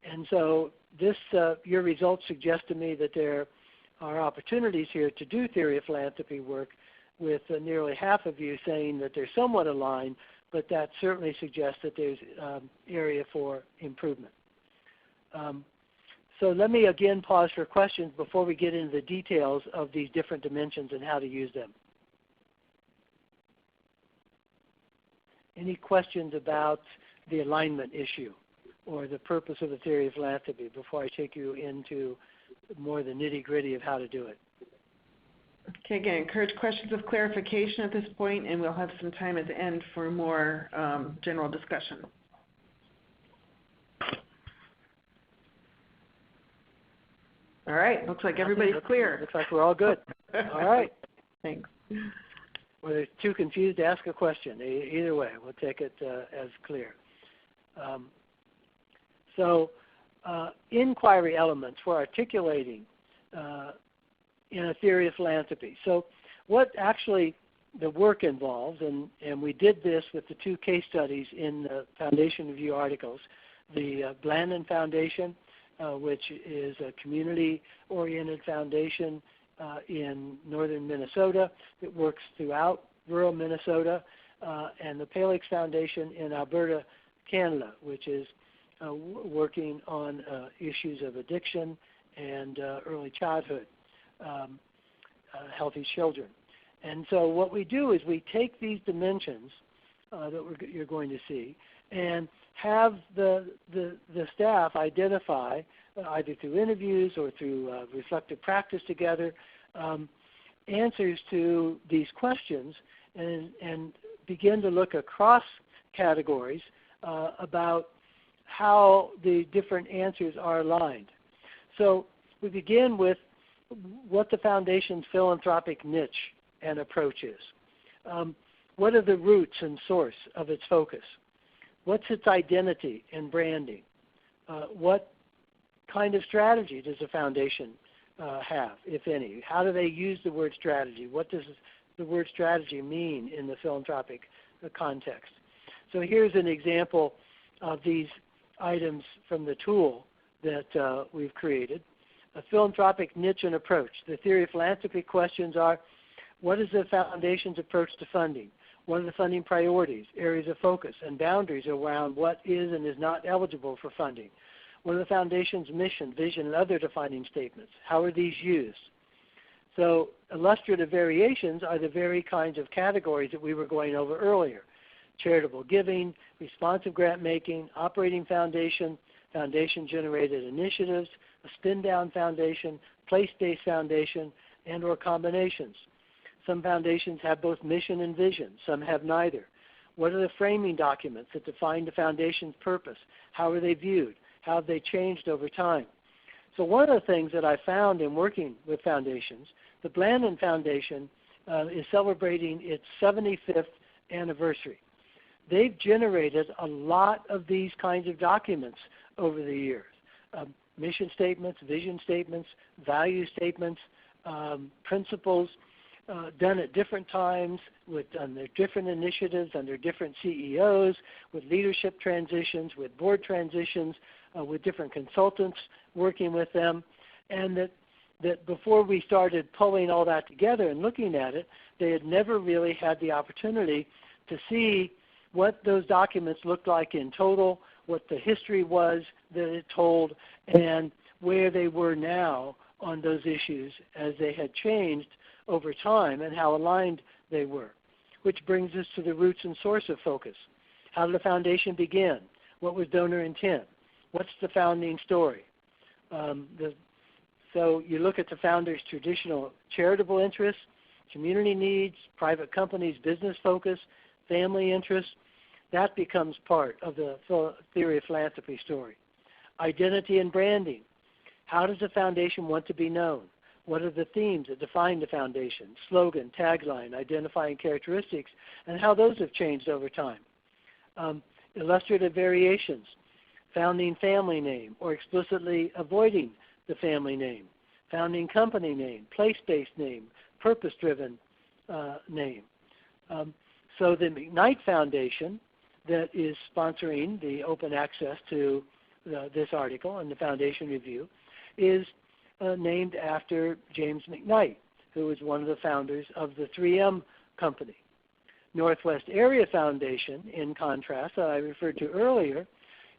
And so this, your results suggest to me that there are opportunities here to do theory of philanthropy work, with nearly half of you saying that they're somewhat aligned, but that certainly suggests that there's area for improvement. So let me again pause for questions before we get into the details of these different dimensions and how to use them. Any questions about the alignment issue or the purpose of the theory of philanthropy before I take you into more the nitty-gritty of how to do it? Okay, again, encourage questions of clarification at this point, and we'll have some time at the end for more general discussion. All right, looks like everybody's clear. Looks like we're all good. All right. Thanks. Well, they're too confused to ask a question. Either way, we'll take it as clear. Inquiry elements for articulating in a theory of philanthropy. So what actually the work involves, and we did this with the 2 case studies in the Foundation Review articles, the Blandon Foundation, which is a community-oriented foundation in northern Minnesota that works throughout rural Minnesota, and the Palix Foundation in Alberta, Canada, which is working on issues of addiction and early childhood, healthy children. And so what we do is we take these dimensions that you're going to see and have the staff identify, either through interviews or through reflective practice together, answers to these questions and begin to look across categories about how the different answers are aligned. So we begin with what the Foundation's philanthropic niche and approach is. What are the roots and source of its focus? What's its identity and branding? What kind of strategy does the Foundation have, if any? How do they use the word strategy? What does the word strategy mean in the philanthropic context? So here's an example of these items from the tool that we've created. A philanthropic niche and approach. The theory of philanthropy questions are, what is the Foundation's approach to funding? What are the funding priorities, areas of focus, and boundaries around what is and is not eligible for funding? What are the foundation's mission, vision, and other defining statements? How are these used? So illustrative variations are the very kinds of categories that we were going over earlier. Charitable giving, responsive grant making, operating foundation, foundation-generated initiatives, a spin-down foundation, place-based foundation, and or combinations. Some foundations have both mission and vision. Some have neither. What are the framing documents that define the foundation's purpose? How are they viewed? How have they changed over time? So one of the things that I found in working with foundations, the Blandin Foundation is celebrating its 75th anniversary. They've generated a lot of these kinds of documents over the years. Mission statements, vision statements, value statements, principles, done at different times under different initiatives, under different CEOs, with leadership transitions, with board transitions, with different consultants working with them, and that before we started pulling all that together and looking at it, they had never really had the opportunity to see what those documents looked like in total, what the history was that it told, and where they were now on those issues as they had changed over time and how aligned they were. Which brings us to the roots and source of focus. How did the foundation begin? What was donor intent? What's the founding story? So you look at the founder's traditional charitable interests, community needs, private companies' business focus, family interests. That becomes part of the theory of philanthropy story. Identity and branding. How does the foundation want to be known? What are the themes that define the foundation? Slogan, tagline, identifying characteristics, and how those have changed over time. Illustrative variations. Founding family name or explicitly avoiding the family name. Founding company name, place-based name, purpose-driven name. So the McKnight Foundation that is sponsoring the open access to this article and the Foundation Review is named after James McKnight, who was one of the founders of the 3M company. Northwest Area Foundation, in contrast, that I referred to earlier,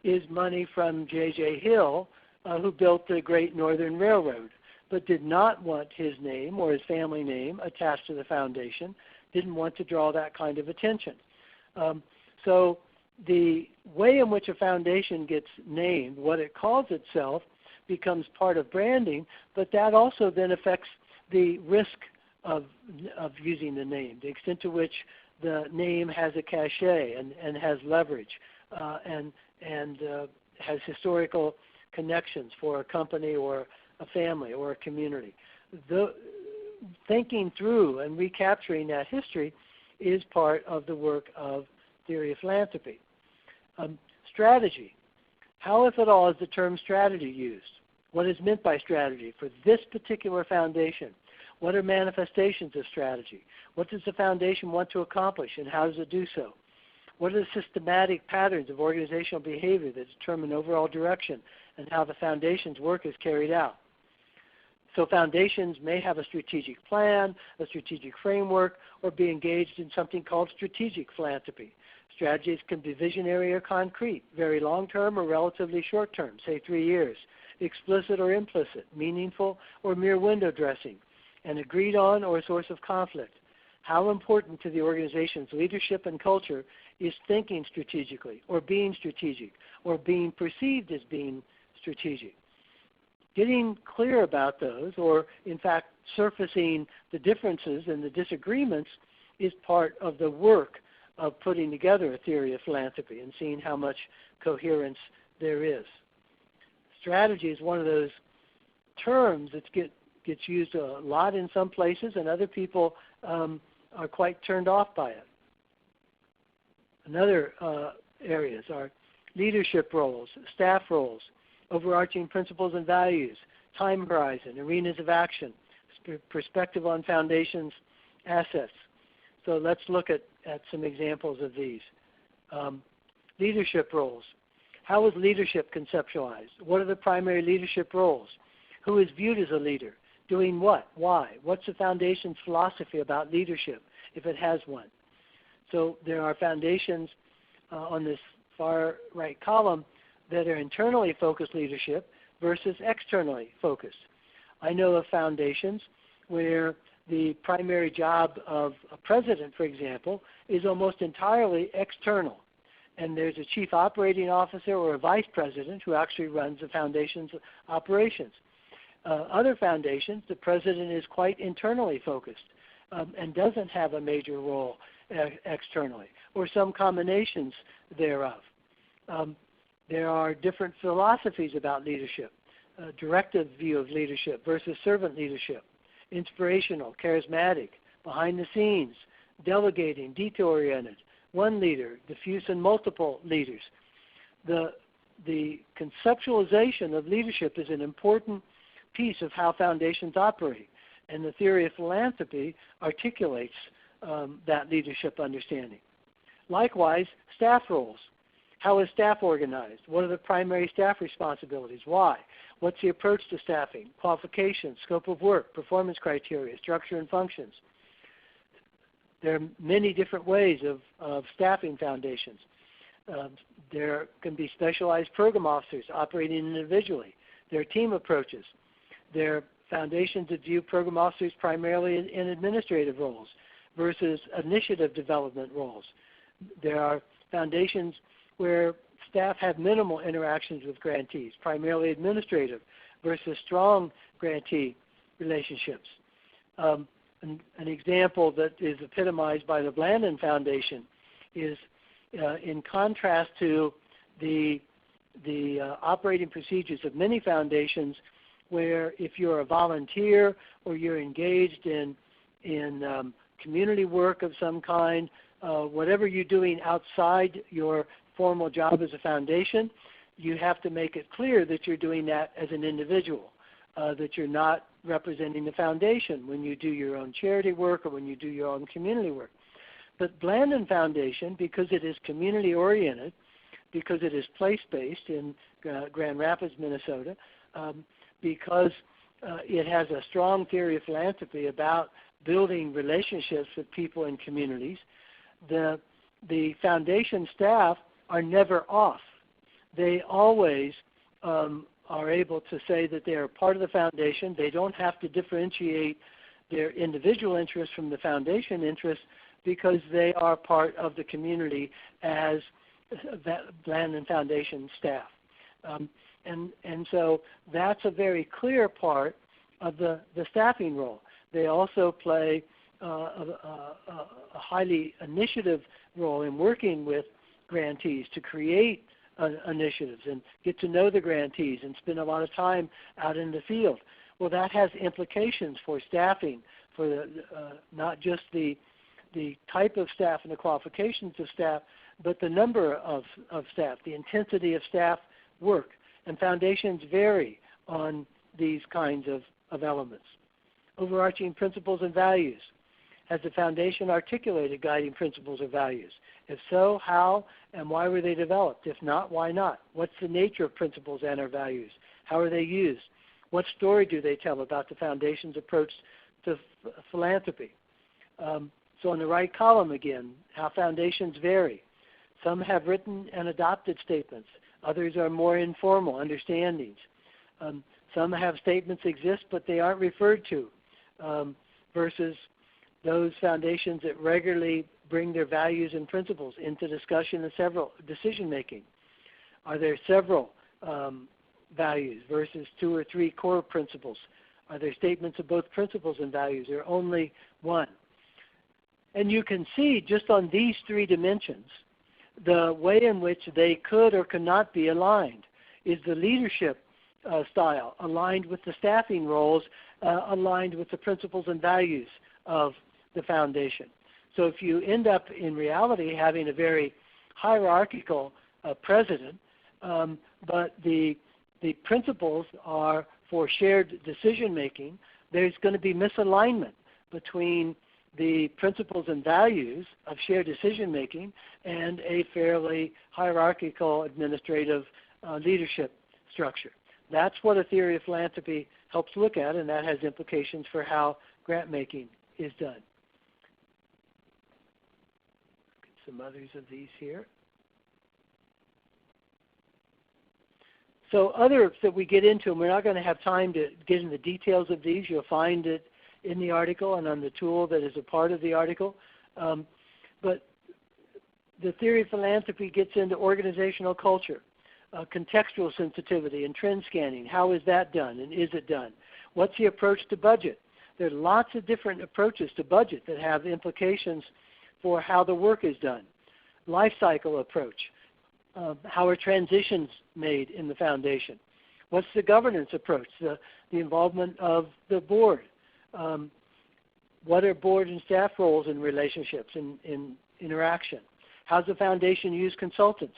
is money from J.J. Hill, who built the Great Northern Railroad, but did not want his name or his family name attached to the foundation, didn't want to draw that kind of attention. So the way in which a foundation gets named, what it calls itself, becomes part of branding, but that also then affects the risk of using the name, the extent to which the name has a cachet and has leverage and has historical connections for a company or a family or a community. Thinking through and recapturing that history is part of the work of theory of philanthropy. Strategy. How, if at all, is the term strategy used? What is meant by strategy for this particular foundation? What are manifestations of strategy? What does the foundation want to accomplish, and how does it do so? What are the systematic patterns of organizational behavior that determine overall direction and how the foundation's work is carried out? So foundations may have a strategic plan, a strategic framework, or be engaged in something called strategic philanthropy. Strategies can be visionary or concrete, very long-term or relatively short-term, say 3 years, explicit or implicit, meaningful or mere window dressing, and agreed on or a source of conflict. How important to the organization's leadership and culture is thinking strategically or being perceived as being strategic? Getting clear about those, or in fact surfacing the differences and the disagreements, is part of the work of putting together a theory of philanthropy and seeing how much coherence there is. Strategy is one of those terms that gets used a lot in some places, and other people are quite turned off by it. Another areas are leadership roles, staff roles, overarching principles and values, time horizon, arenas of action, perspective on foundations, assets. So let's look at some examples of these. Leadership roles. How is leadership conceptualized? What are the primary leadership roles? Who is viewed as a leader? Doing what? Why? What's the foundation's philosophy about leadership, if it has one? So there are foundations on this far right column that are internally focused leadership versus externally focused. I know of foundations where the primary job of a president, for example, is almost entirely external. And there's a chief operating officer or a vice president who actually runs the foundation's operations. Other foundations, the president is quite internally focused and doesn't have a major role externally, or some combinations thereof. There are different philosophies about leadership, directive view of leadership versus servant leadership, inspirational, charismatic, behind the scenes, delegating, detail-oriented, one leader, diffuse and multiple leaders. The conceptualization of leadership is an important piece of how foundations operate, and the theory of philanthropy articulates that leadership understanding. Likewise, staff roles. How is staff organized? What are the primary staff responsibilities? Why? What's the approach to staffing? Qualifications, scope of work, performance criteria, structure and functions. There are many different ways of staffing foundations. There can be specialized program officers operating individually. There are team approaches. There are foundations that view program officers primarily in administrative roles versus initiative development roles. There are foundations where staff have minimal interactions with grantees, primarily administrative, versus strong grantee relationships. An example that is epitomized by the Blandin Foundation is in contrast to the operating procedures of many foundations, where if you're a volunteer or you're engaged in community work of some kind, whatever you're doing outside your formal job as a foundation, you have to make it clear that you're doing that as an individual, that you're not representing the foundation when you do your own charity work or when you do your own community work. But Blandin Foundation, because it is community-oriented, because it is place-based in Grand Rapids, Minnesota, because it has a strong theory of philanthropy about building relationships with people in communities, the foundation staff are never off. They always are able to say that they are part of the foundation. They don't have to differentiate their individual interests from the foundation interests because they are part of the community as Blandin Foundation staff. And so that's a very clear part of the staffing role. They also play a highly initiative role in working with grantees to create initiatives and get to know the grantees and spend a lot of time out in the field. Well, that has implications for staffing, for not just the type of staff and the qualifications of staff, but the number of staff, the intensity of staff work. And foundations vary on these kinds of elements. Overarching principles and values. Has the foundation articulated guiding principles or values? If so, how and why were they developed? If not, why not? What's the nature of principles and or values? How are they used? What story do they tell about the foundation's approach to philanthropy? So on the right column again, how foundations vary. Some have written and adopted statements. Others are more informal understandings. Some have statements exist, but they aren't referred to, versus those foundations that regularly bring their values and principles into discussion and several decision-making. Are there several values versus 2 or 3 core principles? Are there statements of both principles and values, or only one? And you can see just on these 3 dimensions the way in which they could or could not be aligned. Is the leadership style aligned with the staffing roles, aligned with the principles and values of the foundation? So if you end up in reality having a very hierarchical president, but the principles are for shared decision making, there's going to be misalignment between the principles and values of shared decision making and a fairly hierarchical administrative leadership structure. That's what a theory of philanthropy helps look at, and that has implications for how grant making is done. some others of these here. So others that we get into, and we're not going to have time to get into the details of these. You'll find it in the article and on the tool that is a part of the article. But the theory of philanthropy gets into organizational culture, contextual sensitivity, and trend scanning. How is that done, and is it done? What's the approach to budget? There are lots of different approaches to budget that have implications for how the work is done. Life cycle approach. How are transitions made in the foundation? What's the governance approach, the involvement of the board? What are board and staff roles in relationships, in interaction? How's the foundation use consultants?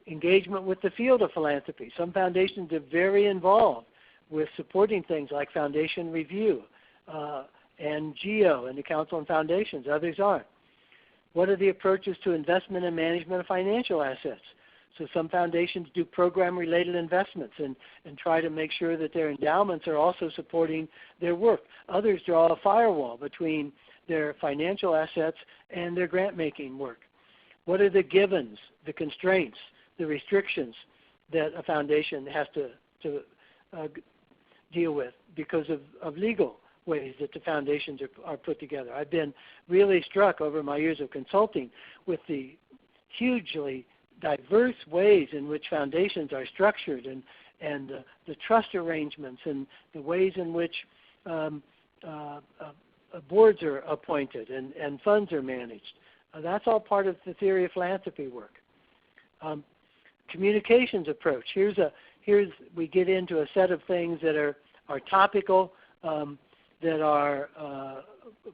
Engagement with the field of philanthropy. Some foundations are very involved with supporting things like foundation review and GEO and the Council on Foundations. Others aren't. What are the approaches to investment and management of financial assets? So some foundations do program-related investments and try to make sure that their endowments are also supporting their work. Others draw a firewall between their financial assets and their grant-making work. What are the givens, the constraints, the restrictions that a foundation has to deal with because of legal ways that the foundations are put together? I've been really struck over my years of consulting with the hugely diverse ways in which foundations are structured and the trust arrangements and the ways in which boards are appointed and funds are managed. That's all part of the theory of philanthropy work. Communications approach. We get into a set of things that are topical, that are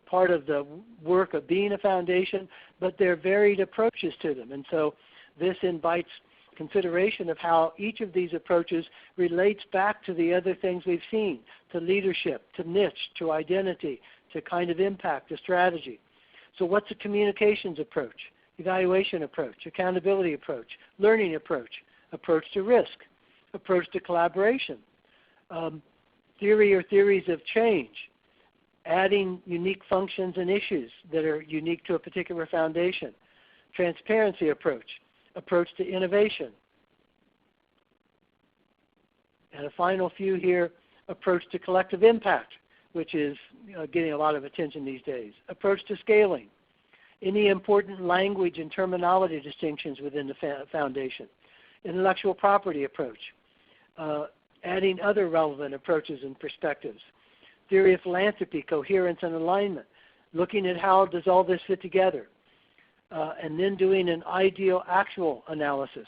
part of the work of being a foundation, but they're varied approaches to them. And so this invites consideration of how each of these approaches relates back to the other things we've seen, to leadership, to niche, to identity, to kind of impact, to strategy. So what's a communications approach, evaluation approach, accountability approach, learning approach, approach to risk, approach to collaboration, theory or theories of change, adding unique functions and issues that are unique to a particular foundation, transparency approach, approach to innovation. And a final few here, approach to collective impact, which is getting a lot of attention these days. Approach to scaling. Any important language and terminology distinctions within the foundation. Intellectual property approach. Adding other relevant approaches and perspectives. Theory of philanthropy, coherence and alignment. Looking at how does all this fit together. And then doing an ideal actual analysis.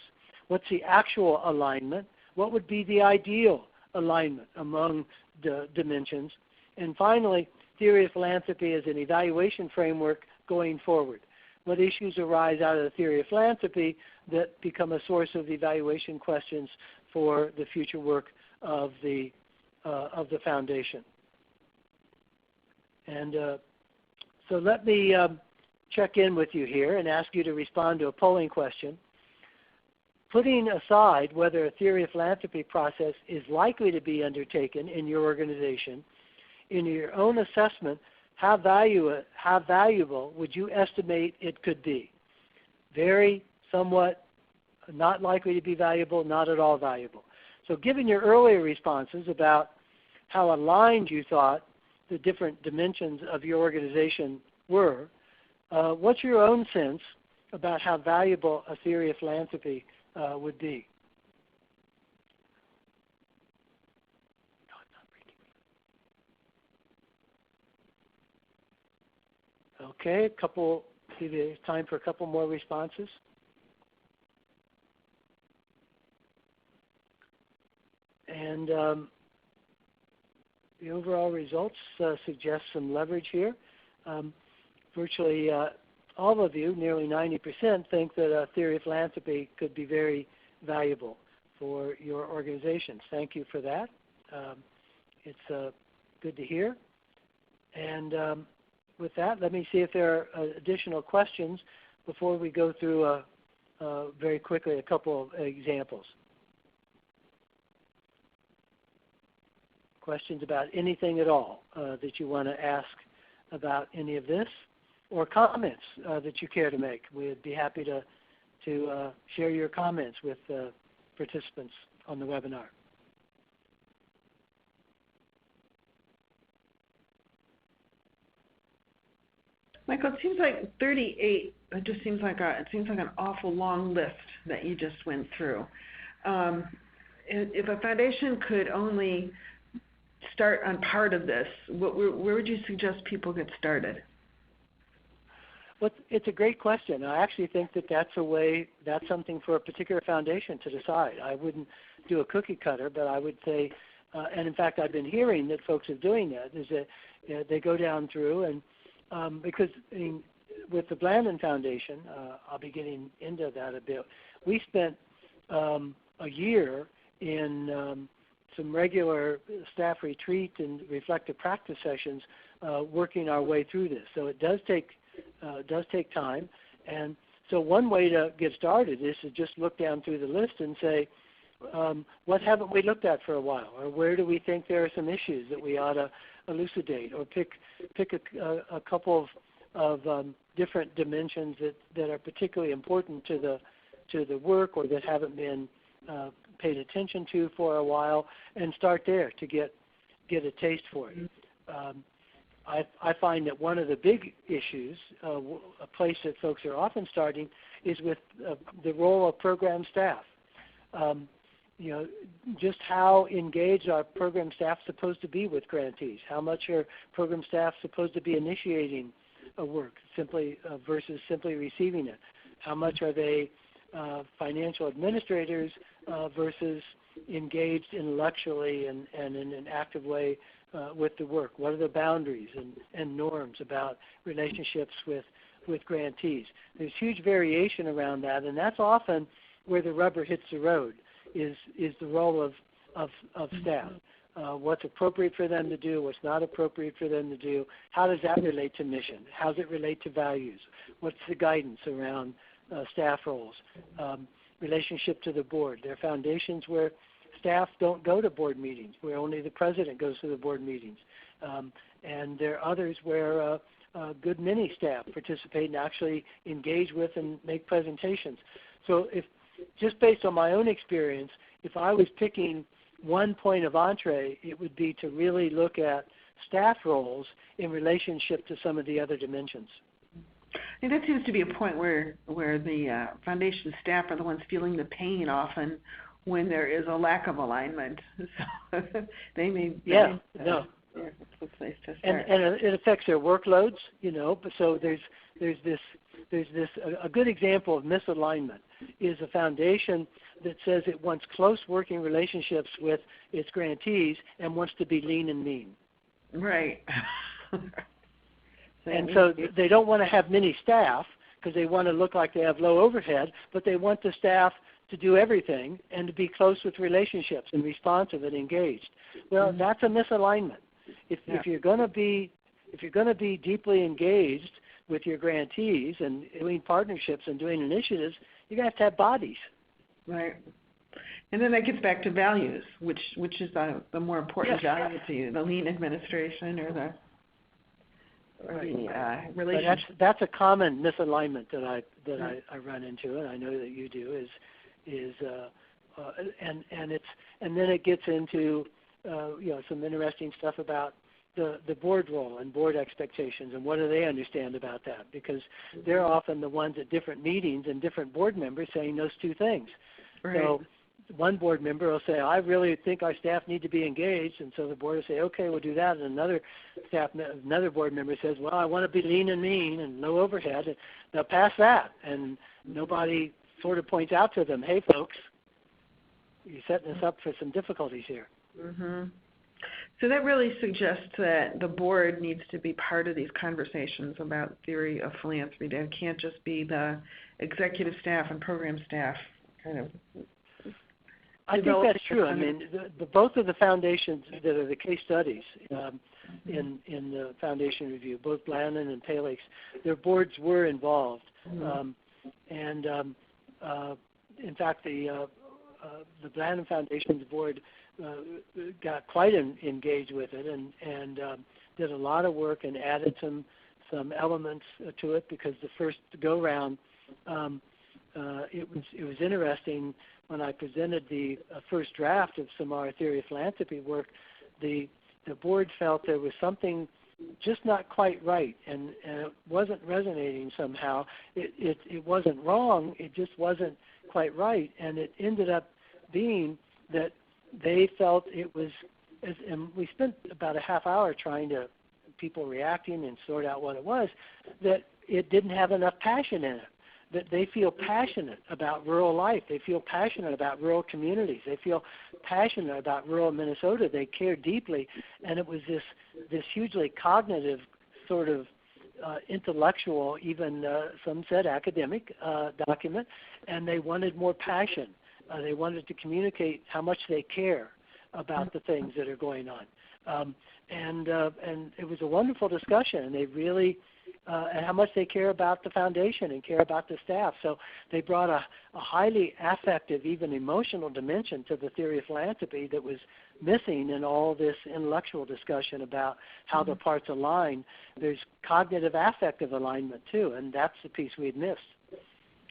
What's the actual alignment? What would be the ideal alignment among the dimensions? And finally, theory of philanthropy as an evaluation framework going forward. What issues arise out of the theory of philanthropy that become a source of evaluation questions for the future work of the foundation? And so let me check in with you here and ask you to respond to a polling question. Putting aside whether a theory of philanthropy process is likely to be undertaken in your organization, in your own assessment, how valuable would you estimate it could be? Very, somewhat, not likely to be valuable, not at all valuable. So given your earlier responses about how aligned you thought the different dimensions of your organization were, what's your own sense about how valuable a theory of philanthropy would be? Okay, give you time for a couple more responses. And the overall results suggest some leverage here. Virtually all of you, nearly 90%, think that a theory of philanthropy could be very valuable for your organizations. Thank you for that. It's good to hear. And with that, let me see if there are additional questions before we go through very quickly a couple of examples. Questions about anything at all that you want to ask about any of this? or comments that you care to make. We'd be happy to share your comments with participants on the webinar. Michael, it seems like 38. It just seems like an awful long list that you just went through. If a foundation could only start on part of this, where would you suggest people get started? Well, it's a great question. I actually think that's something for a particular foundation to decide. I wouldn't do a cookie cutter, but I would say, and in fact I've been hearing that folks are doing that, is that they go down through and because with the Blandin Foundation, I'll be getting into that a bit, we spent a year in some regular staff retreat and reflective practice sessions working our way through this. So it does take time. And so one way to get started is to just look down through the list and say, what haven't we looked at for a while? Or where do we think there are some issues that we ought to elucidate? Or pick a couple of different dimensions that are particularly important to the work or that haven't been paid attention to for a while, and start there to get a taste for it. I find that one of the big issues, a place that folks are often starting, is with the role of program staff. Just how engaged are program staff supposed to be with grantees? How much are program staff supposed to be initiating a work versus simply receiving it? How much are they financial administrators versus engaged intellectually and in an active way with the work? What are the boundaries and norms about relationships with grantees? There's huge variation around that, and that's often where the rubber hits the road, is the role of staff. What's appropriate for them to do, what's not appropriate for them to do, how does that relate to mission, how does it relate to values, what's the guidance around staff roles, relationship to the board. There are foundations where staff don't go to board meetings, where only the president goes to the board meetings. And there are others where a good many staff participate and actually engage with and make presentations. So just based on my own experience, if I was picking one point of entree, it would be to really look at staff roles in relationship to some of the other dimensions. I think that seems to be a point where the foundation staff are the ones feeling the pain often when there is a lack of alignment. So they may no. It's a place to start. And it affects their workloads, But so there's a good example of misalignment is a foundation that says it wants close working relationships with its grantees and wants to be lean and mean. Right. And so they don't want to have many staff because they want to look like they have low overhead, but they want the staff to do everything and to be close with relationships and responsive and engaged. Well, that's a misalignment. If you're going to be deeply engaged with your grantees and doing partnerships and doing initiatives, you're going to have bodies. Right. And then that gets back to values, which is the more important value to you, the lean administration or the relationship. That's a common misalignment that I run into, and I know that you do. And then it gets into some interesting stuff about the board role and board expectations and what do they understand about that, because they're often the ones at different meetings and different board members saying those two things. Right. So one board member will say, I really think our staff need to be engaged, and so the board will say, okay, we'll do that. And another board member says, well, I want to be lean and mean and low overhead, and they'll pass that. And nobody sort of points out to them, hey, folks, you're setting us up for some difficulties here. Mm-hmm. So that really suggests that the board needs to be part of these conversations about theory of philanthropy. That it can't just be the executive staff and program staff kind of. I think that's true. I mean, both of the foundations that are the case studies in the foundation review, both Blandin and Palix, their boards were involved. Mm-hmm. In fact, the Blandin Foundation's board got quite engaged with it and did a lot of work and added some some elements to it, because the first go-round, it was interesting when I presented the first draft of some of our theory of philanthropy work. The board felt there was something just not quite right, and it wasn't resonating somehow. It wasn't wrong, it just wasn't quite right, and it ended up being that they felt it was, and we spent about a half hour trying to, people reacting and sort out what it was, that it didn't have enough passion in it. That they feel passionate about rural life. They feel passionate about rural communities. They feel passionate about rural Minnesota. They care deeply. And it was this hugely cognitive sort of intellectual, even some said academic document, and they wanted more passion. They wanted to communicate how much they care about the things that are going on. And it was a wonderful discussion, and they really, and how much they care about the foundation and care about the staff. So they brought a highly affective, even emotional dimension to the theory of philanthropy that was missing in all this intellectual discussion about how the parts align. There's cognitive affective alignment too, and that's the piece we had missed.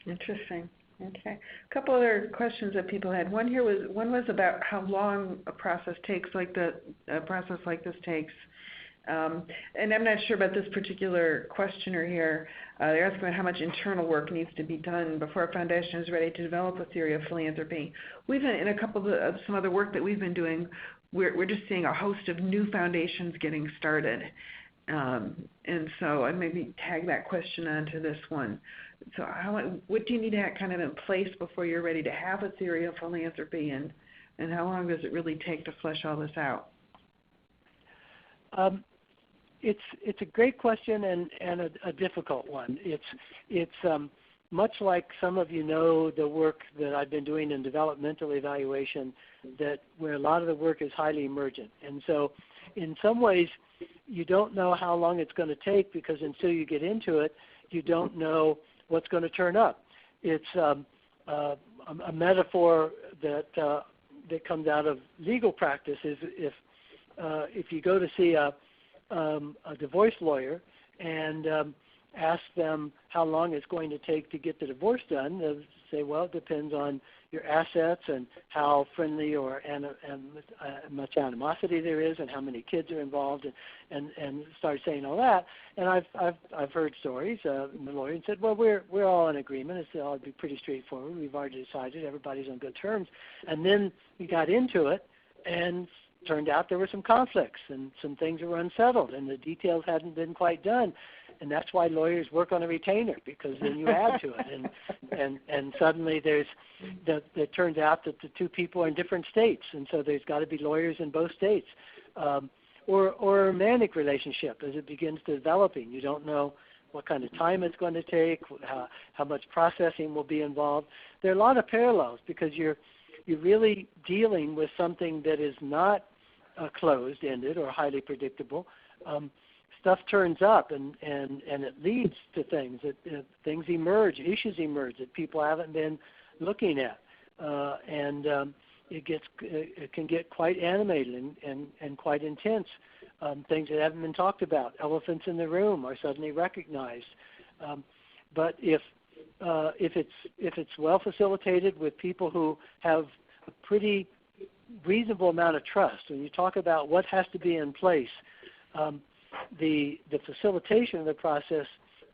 Interesting. Okay. A couple other questions that people had. One was about how long a process takes, a process like this takes. And I'm not sure about this particular questioner here. They're asking about how much internal work needs to be done before a foundation is ready to develop a theory of philanthropy. We've been in a couple of some other work that we've been doing. We're just seeing a host of new foundations getting started. And so I maybe tag that question onto this one. So what do you need to have kind of in place before you're ready to have a theory of philanthropy, and how long does it really take to flesh all this out? It's a great question and a difficult one. It's much like some of you know the work that I've been doing in developmental evaluation, that where a lot of the work is highly emergent. And so in some ways you don't know how long it's going to take, because until you get into it, you don't know what's going to turn up. It's a metaphor that comes out of legal practice is if you go to see a divorce lawyer and ask them how long it's going to take to get the divorce done, they'll say, well, it depends on your assets and how friendly or much animosity there is and how many kids are involved, and start saying all that. And I've heard stories. The lawyer said, well, we're all in agreement. It'll be pretty straightforward. We've already decided. Everybody's on good terms. And then we got into it, and turned out there were some conflicts and some things were unsettled, and the details hadn't been quite done. And that's why lawyers work on a retainer, because then you add to it, and suddenly it turns out that the two people are in different states, and so there's got to be lawyers in both states. Or a romantic relationship, as it begins developing, you don't know what kind of time it's going to take, how much processing will be involved. There are a lot of parallels, because you're really dealing with something that is not closed-ended or highly predictable. Stuff turns up, and it leads to things. Things emerge, issues emerge that people haven't been looking at, and it can get quite animated and quite intense. Things that haven't been talked about, elephants in the room, are suddenly recognized. But if it's well facilitated with people who have a pretty reasonable amount of trust, when you talk about what has to be in place, the facilitation of the process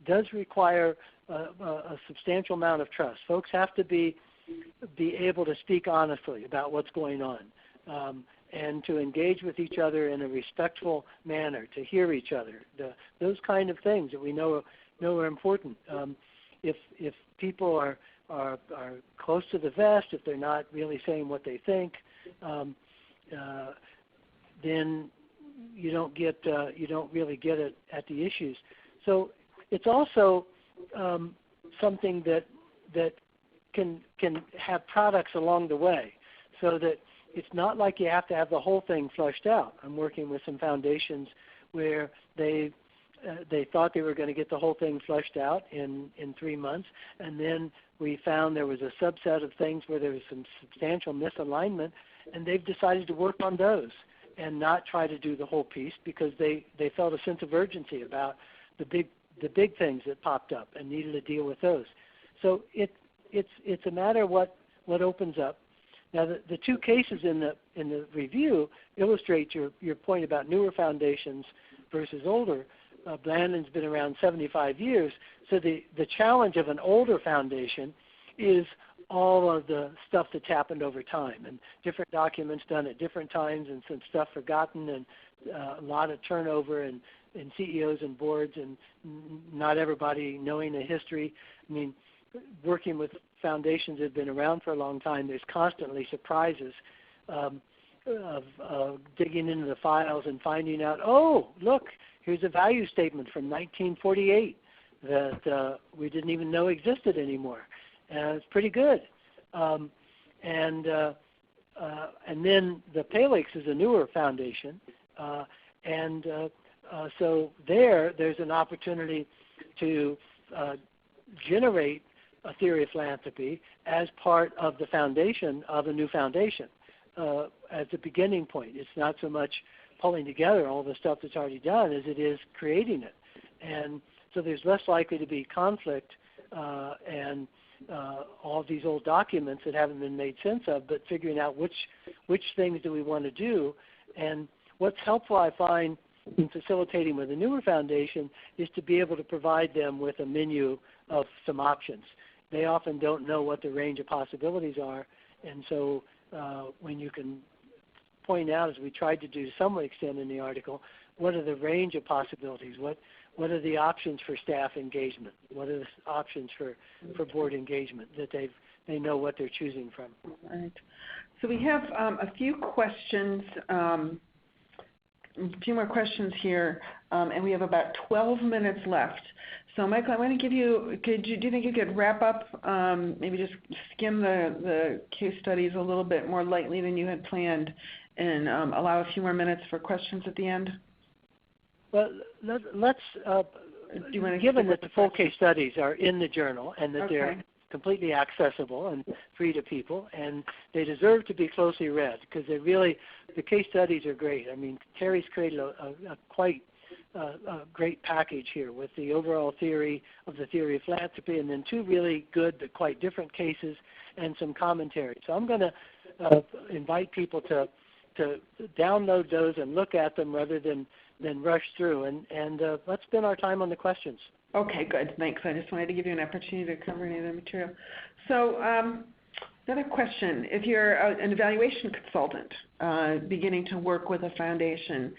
does require a substantial amount of trust. Folks have to be able to speak honestly about what's going on, and to engage with each other in a respectful manner, to hear each other. Those kind of things that we know are important. If people are close to the vest, if they're not really saying what they think, then you don't really get it at the issues. So it's also something that can have products along the way, so that it's not like you have to have the whole thing fleshed out. I'm working with some foundations where they thought they were going to get the whole thing fleshed out in 3 months, and then we found there was a subset of things where there was some substantial misalignment, and they've decided to work on those and not try to do the whole piece, because they felt a sense of urgency about the big things that popped up and needed to deal with those. So it's a matter of what opens up. Now the two cases in the review illustrate your point about newer foundations versus older. Blandon's been around 75 years, so the challenge of an older foundation is all of the stuff that's happened over time and different documents done at different times and some stuff forgotten and a lot of turnover and CEOs and boards and not everybody knowing the history. I mean, working with foundations that have been around for a long time, there's constantly surprises of digging into the files and finding out, oh, look, here's a value statement from 1948 that we didn't even know existed anymore. And it's pretty good. And then the PALEX is a newer foundation. So there's an opportunity to generate a theory of philanthropy as part of the foundation of a new foundation as a beginning point. It's not so much pulling together all the stuff that's already done as it is creating it. And so there's less likely to be conflict and all these old documents that haven't been made sense of, but figuring out which things do we want to do. And what's helpful, I find, in facilitating with a newer foundation is to be able to provide them with a menu of some options. They often don't know what the range of possibilities are, and so when you can point out, as we tried to do to some extent in the article, what are the range of possibilities? What are the options for staff engagement? What are the options for board engagement that they know what they're choosing from? All right. So we have a few questions, a few more questions here, and we have about 12 minutes left. So Michael, I want to give you, do you think you could wrap up, maybe just skim the case studies a little bit more lightly than you had planned and allow a few more minutes for questions at the end? Well, let's, given that the full case studies are in the journal and that they're completely accessible and free to people, and they deserve to be closely read because the case studies are great. I mean, Terry's created a quite great package here with the overall theory of the theory of philanthropy and then two really good but quite different cases and some commentary. So I'm going to invite people to download those and look at them rather than rush through. And let's spend our time on the questions. Okay, good. Thanks. I just wanted to give you an opportunity to cover any of the material. So another question. If you're an evaluation consultant beginning to work with a foundation,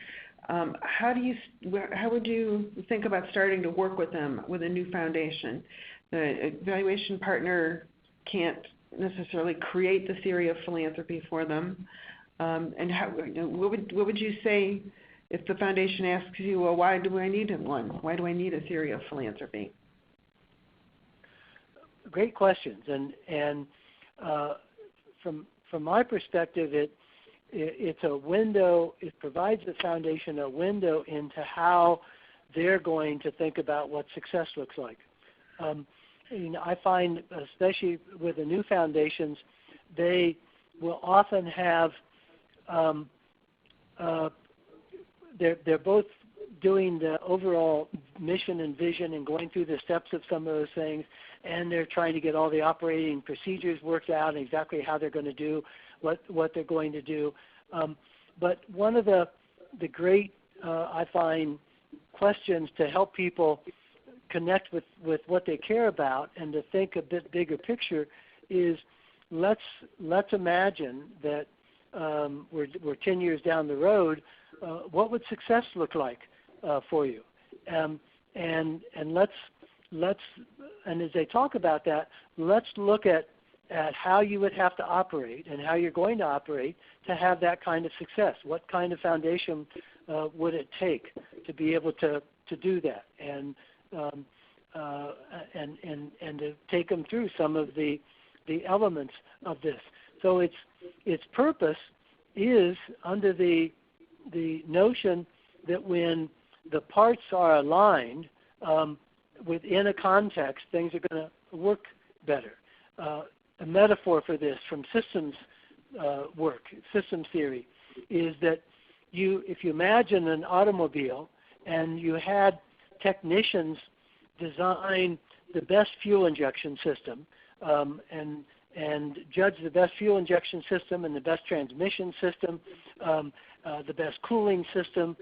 how would you think about starting to work with them with a new foundation? The evaluation partner can't necessarily create the theory of philanthropy for them. And what would you say if the foundation asks you, well, why do I need one? Why do I need a theory of philanthropy? Great questions. And from my perspective, it's a window. It provides the foundation a window into how they're going to think about what success looks like. I find, especially with the new foundations, they will often have they're both doing the overall mission and vision and going through the steps of some of those things, and they're trying to get all the operating procedures worked out and exactly how they're going to do what they're going to do. But one of the great, I find, questions to help people connect with what they care about and to think a bit bigger picture is let's imagine that we're 10 years down the road. What would success look like for you? And let's and as they talk about that, let's look at how you would have to operate and how you're going to operate to have that kind of success. What kind of foundation would it take to be able to do that? And to take them through some of the elements of this. So its purpose is under the notion that when the parts are aligned within a context, things are going to work better. A metaphor for this from systems work, systems theory, is that if you imagine an automobile and you had technicians design the best fuel injection system and judge the best fuel injection system and the best transmission system, the best cooling system,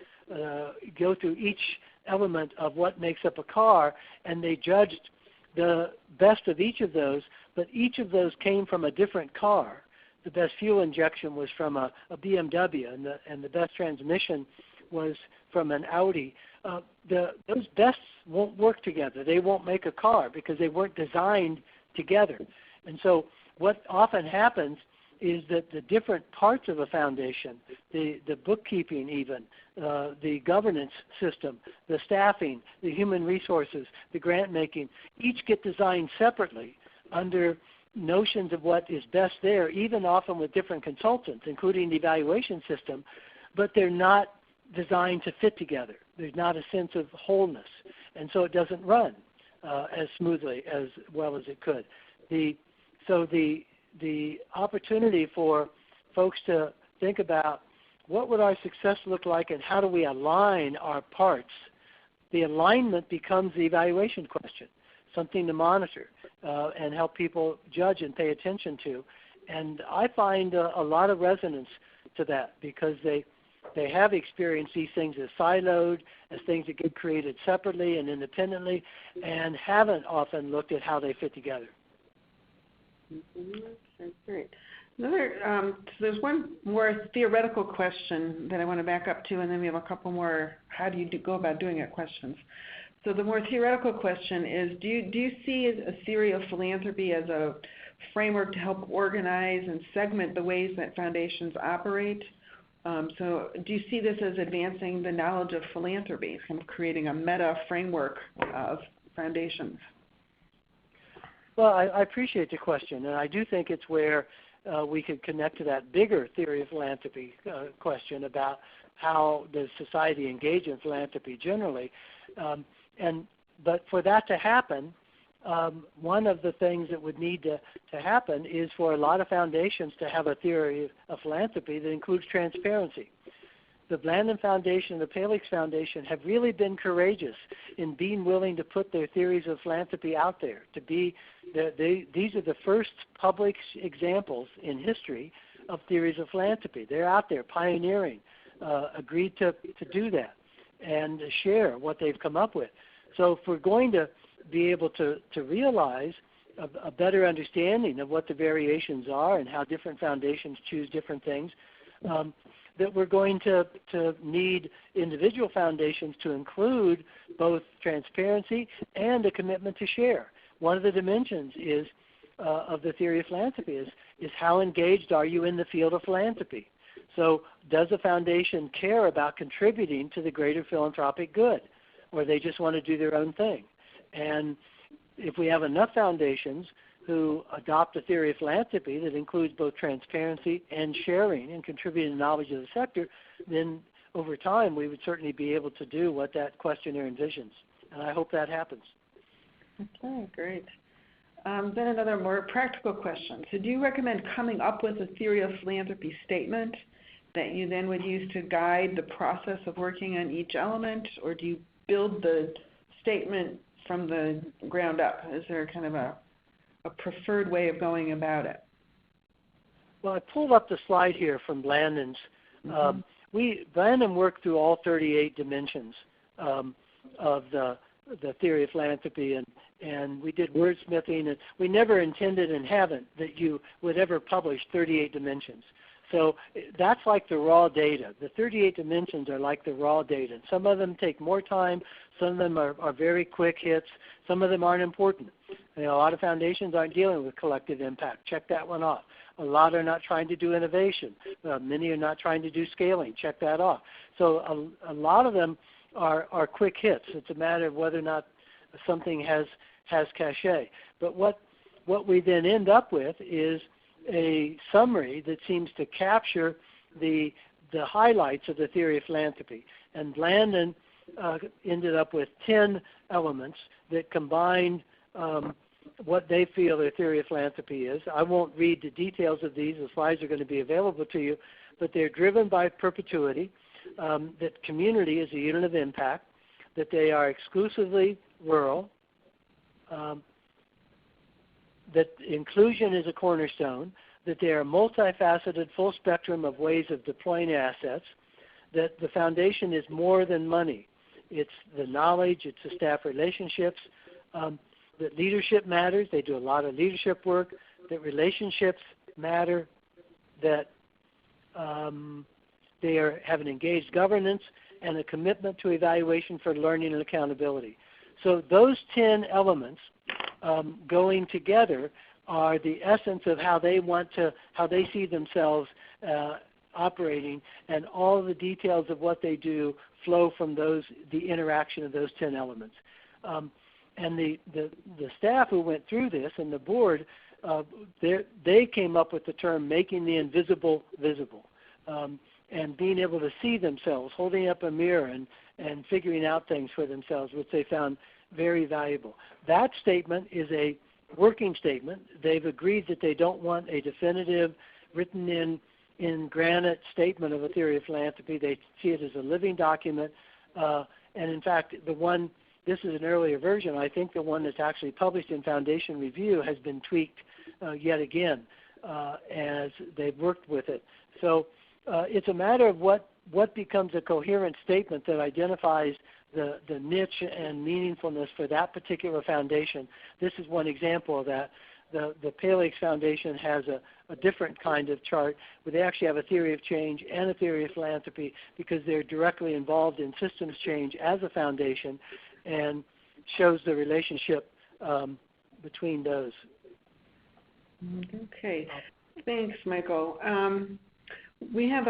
go through each element of what makes up a car, and they judged the best of each of those, but each of those came from a different car. The best fuel injection was from a BMW, and the best transmission was from an Audi. Those bests won't work together. They won't make a car because they weren't designed together. And so what often happens is that the different parts of a foundation, the bookkeeping even, the governance system, the staffing, the human resources, the grant making, each get designed separately under notions of what is best there, even often with different consultants, including the evaluation system, but they're not designed to fit together. There's not a sense of wholeness, and so it doesn't run as smoothly, as well as it could. So the opportunity for folks to think about what would our success look like and how do we align our parts, the alignment becomes the evaluation question, something to monitor and help people judge and pay attention to. And I find a lot of resonance to that because they have experienced these things as siloed, as things that get created separately and independently, and haven't often looked at how they fit together. That's great. So there's one more theoretical question that I want to back up to, and then we have a couple more how do you go about doing it questions. So the more theoretical question is, do you see a theory of philanthropy as a framework to help organize and segment the ways that foundations operate? So do you see this as advancing the knowledge of philanthropy, kind of creating a meta framework of foundations? Well, I appreciate the question, and I do think it's where we could connect to that bigger theory of philanthropy question about how does society engage in philanthropy generally. But for that to happen, one of the things that would need to happen is for a lot of foundations to have a theory of philanthropy that includes transparency. The Blandin Foundation and the Palix Foundation have really been courageous in being willing to put their theories of philanthropy out there. These are the first public examples in history of theories of philanthropy. They're out there pioneering, agreed to do that and share what they've come up with. So if we're going to be able to realize a better understanding of what the variations are and how different foundations choose different things, that we're going to need individual foundations to include both transparency and a commitment to share. One of the dimensions of the theory of philanthropy is how engaged are you in the field of philanthropy? So does a foundation care about contributing to the greater philanthropic good, or they just want to do their own thing? And if we have enough foundations who adopt a theory of philanthropy that includes both transparency and sharing and contributing to knowledge of the sector, then over time we would certainly be able to do what that questionnaire envisions. And I hope that happens. Okay, great. Then another more practical question. So do you recommend coming up with a theory of philanthropy statement that you then would use to guide the process of working on each element, or do you build the statement from the ground up? Is there kind of a preferred way of going about it? Well, I pulled up the slide here from Blandin's. Blandin worked through all 38 dimensions of the theory of philanthropy, and we did wordsmithing, and we never intended and haven't that you would ever publish 38 dimensions. So that's like the raw data. The 38 dimensions are like the raw data. Some of them take more time. Some of them are very quick hits. Some of them aren't important. A lot of foundations aren't dealing with collective impact. Check that one off. A lot are not trying to do innovation. Many are not trying to do scaling. Check that off. So a lot of them are quick hits. It's a matter of whether or not something has cachet. But what we then end up with is a summary that seems to capture the highlights of the theory of philanthropy. And Blandin ended up with 10 elements that combined what they feel their theory of philanthropy is. I won't read the details of these. The slides are going to be available to you. But they're driven by perpetuity, that community is a unit of impact, that they are exclusively rural, that inclusion is a cornerstone, that they are multifaceted, full spectrum of ways of deploying assets, that the foundation is more than money. It's the knowledge, it's the staff relationships, that leadership matters. They do a lot of leadership work, that relationships matter, that they have an engaged governance, and a commitment to evaluation for learning and accountability. So those 10 elements going together are the essence of how they see themselves operating, and all the details of what they do flow from the interaction of those 10 elements. And the staff who went through this and the board, they came up with the term making the invisible visible, and being able to see themselves, holding up a mirror and figuring out things for themselves, which they found very valuable. That statement is a working statement. They've agreed that they don't want a definitive, written in granite statement of a theory of philanthropy. They see it as a living document. And in fact, this is an earlier version. I think the one that's actually published in Foundation Review has been tweaked yet again as they've worked with it. So it's a matter of what becomes a coherent statement that identifies the niche and meaningfulness for that particular foundation. This is one example of that. The Palix Foundation has a different kind of chart where they actually have a theory of change and a theory of philanthropy because they're directly involved in systems change as a foundation, and shows the relationship between those. Okay. Thanks, Michael. We have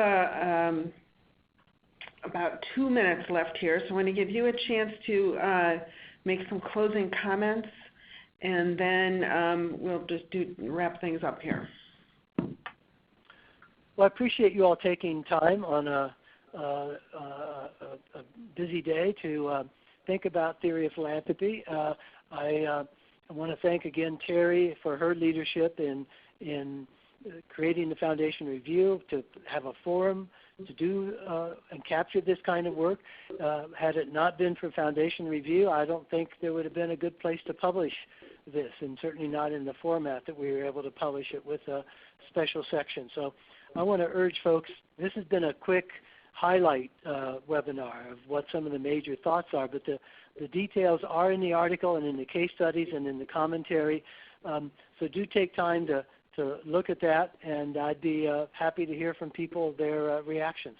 about 2 minutes left here, so I want to give you a chance to make some closing comments, and then we'll just wrap things up here. Well, I appreciate you all taking time on a busy day to think about theory of philanthropy. I want to thank again Terry for her leadership in creating the Foundation Review, to have a forum to do and capture this kind of work. Had it not been for Foundation Review, I don't think there would have been a good place to publish this, and certainly not in the format that we were able to publish it with a special section. So I want to urge folks, this has been a quick highlight webinar of what some of the major thoughts are, but the details are in the article and in the case studies and in the commentary. So do take time to look at that, and I'd be happy to hear from people their reactions.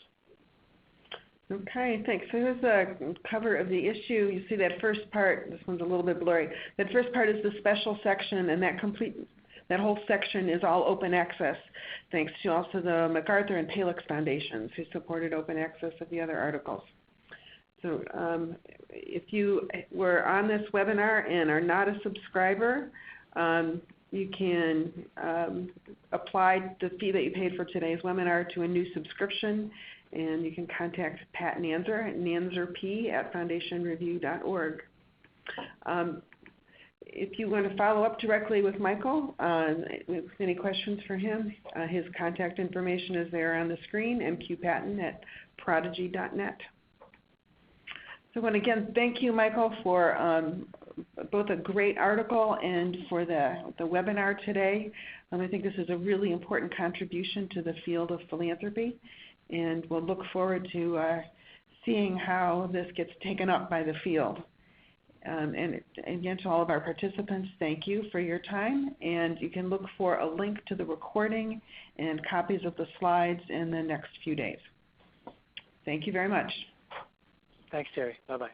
Okay, thanks. So here's the cover of the issue. You see that first part, this one's a little bit blurry. That first part is the special section, and that whole section is all open access, thanks to also the MacArthur and Palix Foundations, who supported open access of the other articles. So if you were on this webinar and are not a subscriber, you can apply the fee that you paid for today's webinar to a new subscription, and you can contact Pat Nanzer at nanzerp@foundationreview.org. If you want to follow up directly with Michael with any questions for him, his contact information is there on the screen, mqpatton@prodigy.net. So I want to again thank you, Michael, for both a great article and for the webinar today. I think this is a really important contribution to the field of philanthropy, and we'll look forward to seeing how this gets taken up by the field. And again, to all of our participants, thank you for your time, and you can look for a link to the recording and copies of the slides in the next few days. Thank you very much. Thanks, Terry. Bye-bye.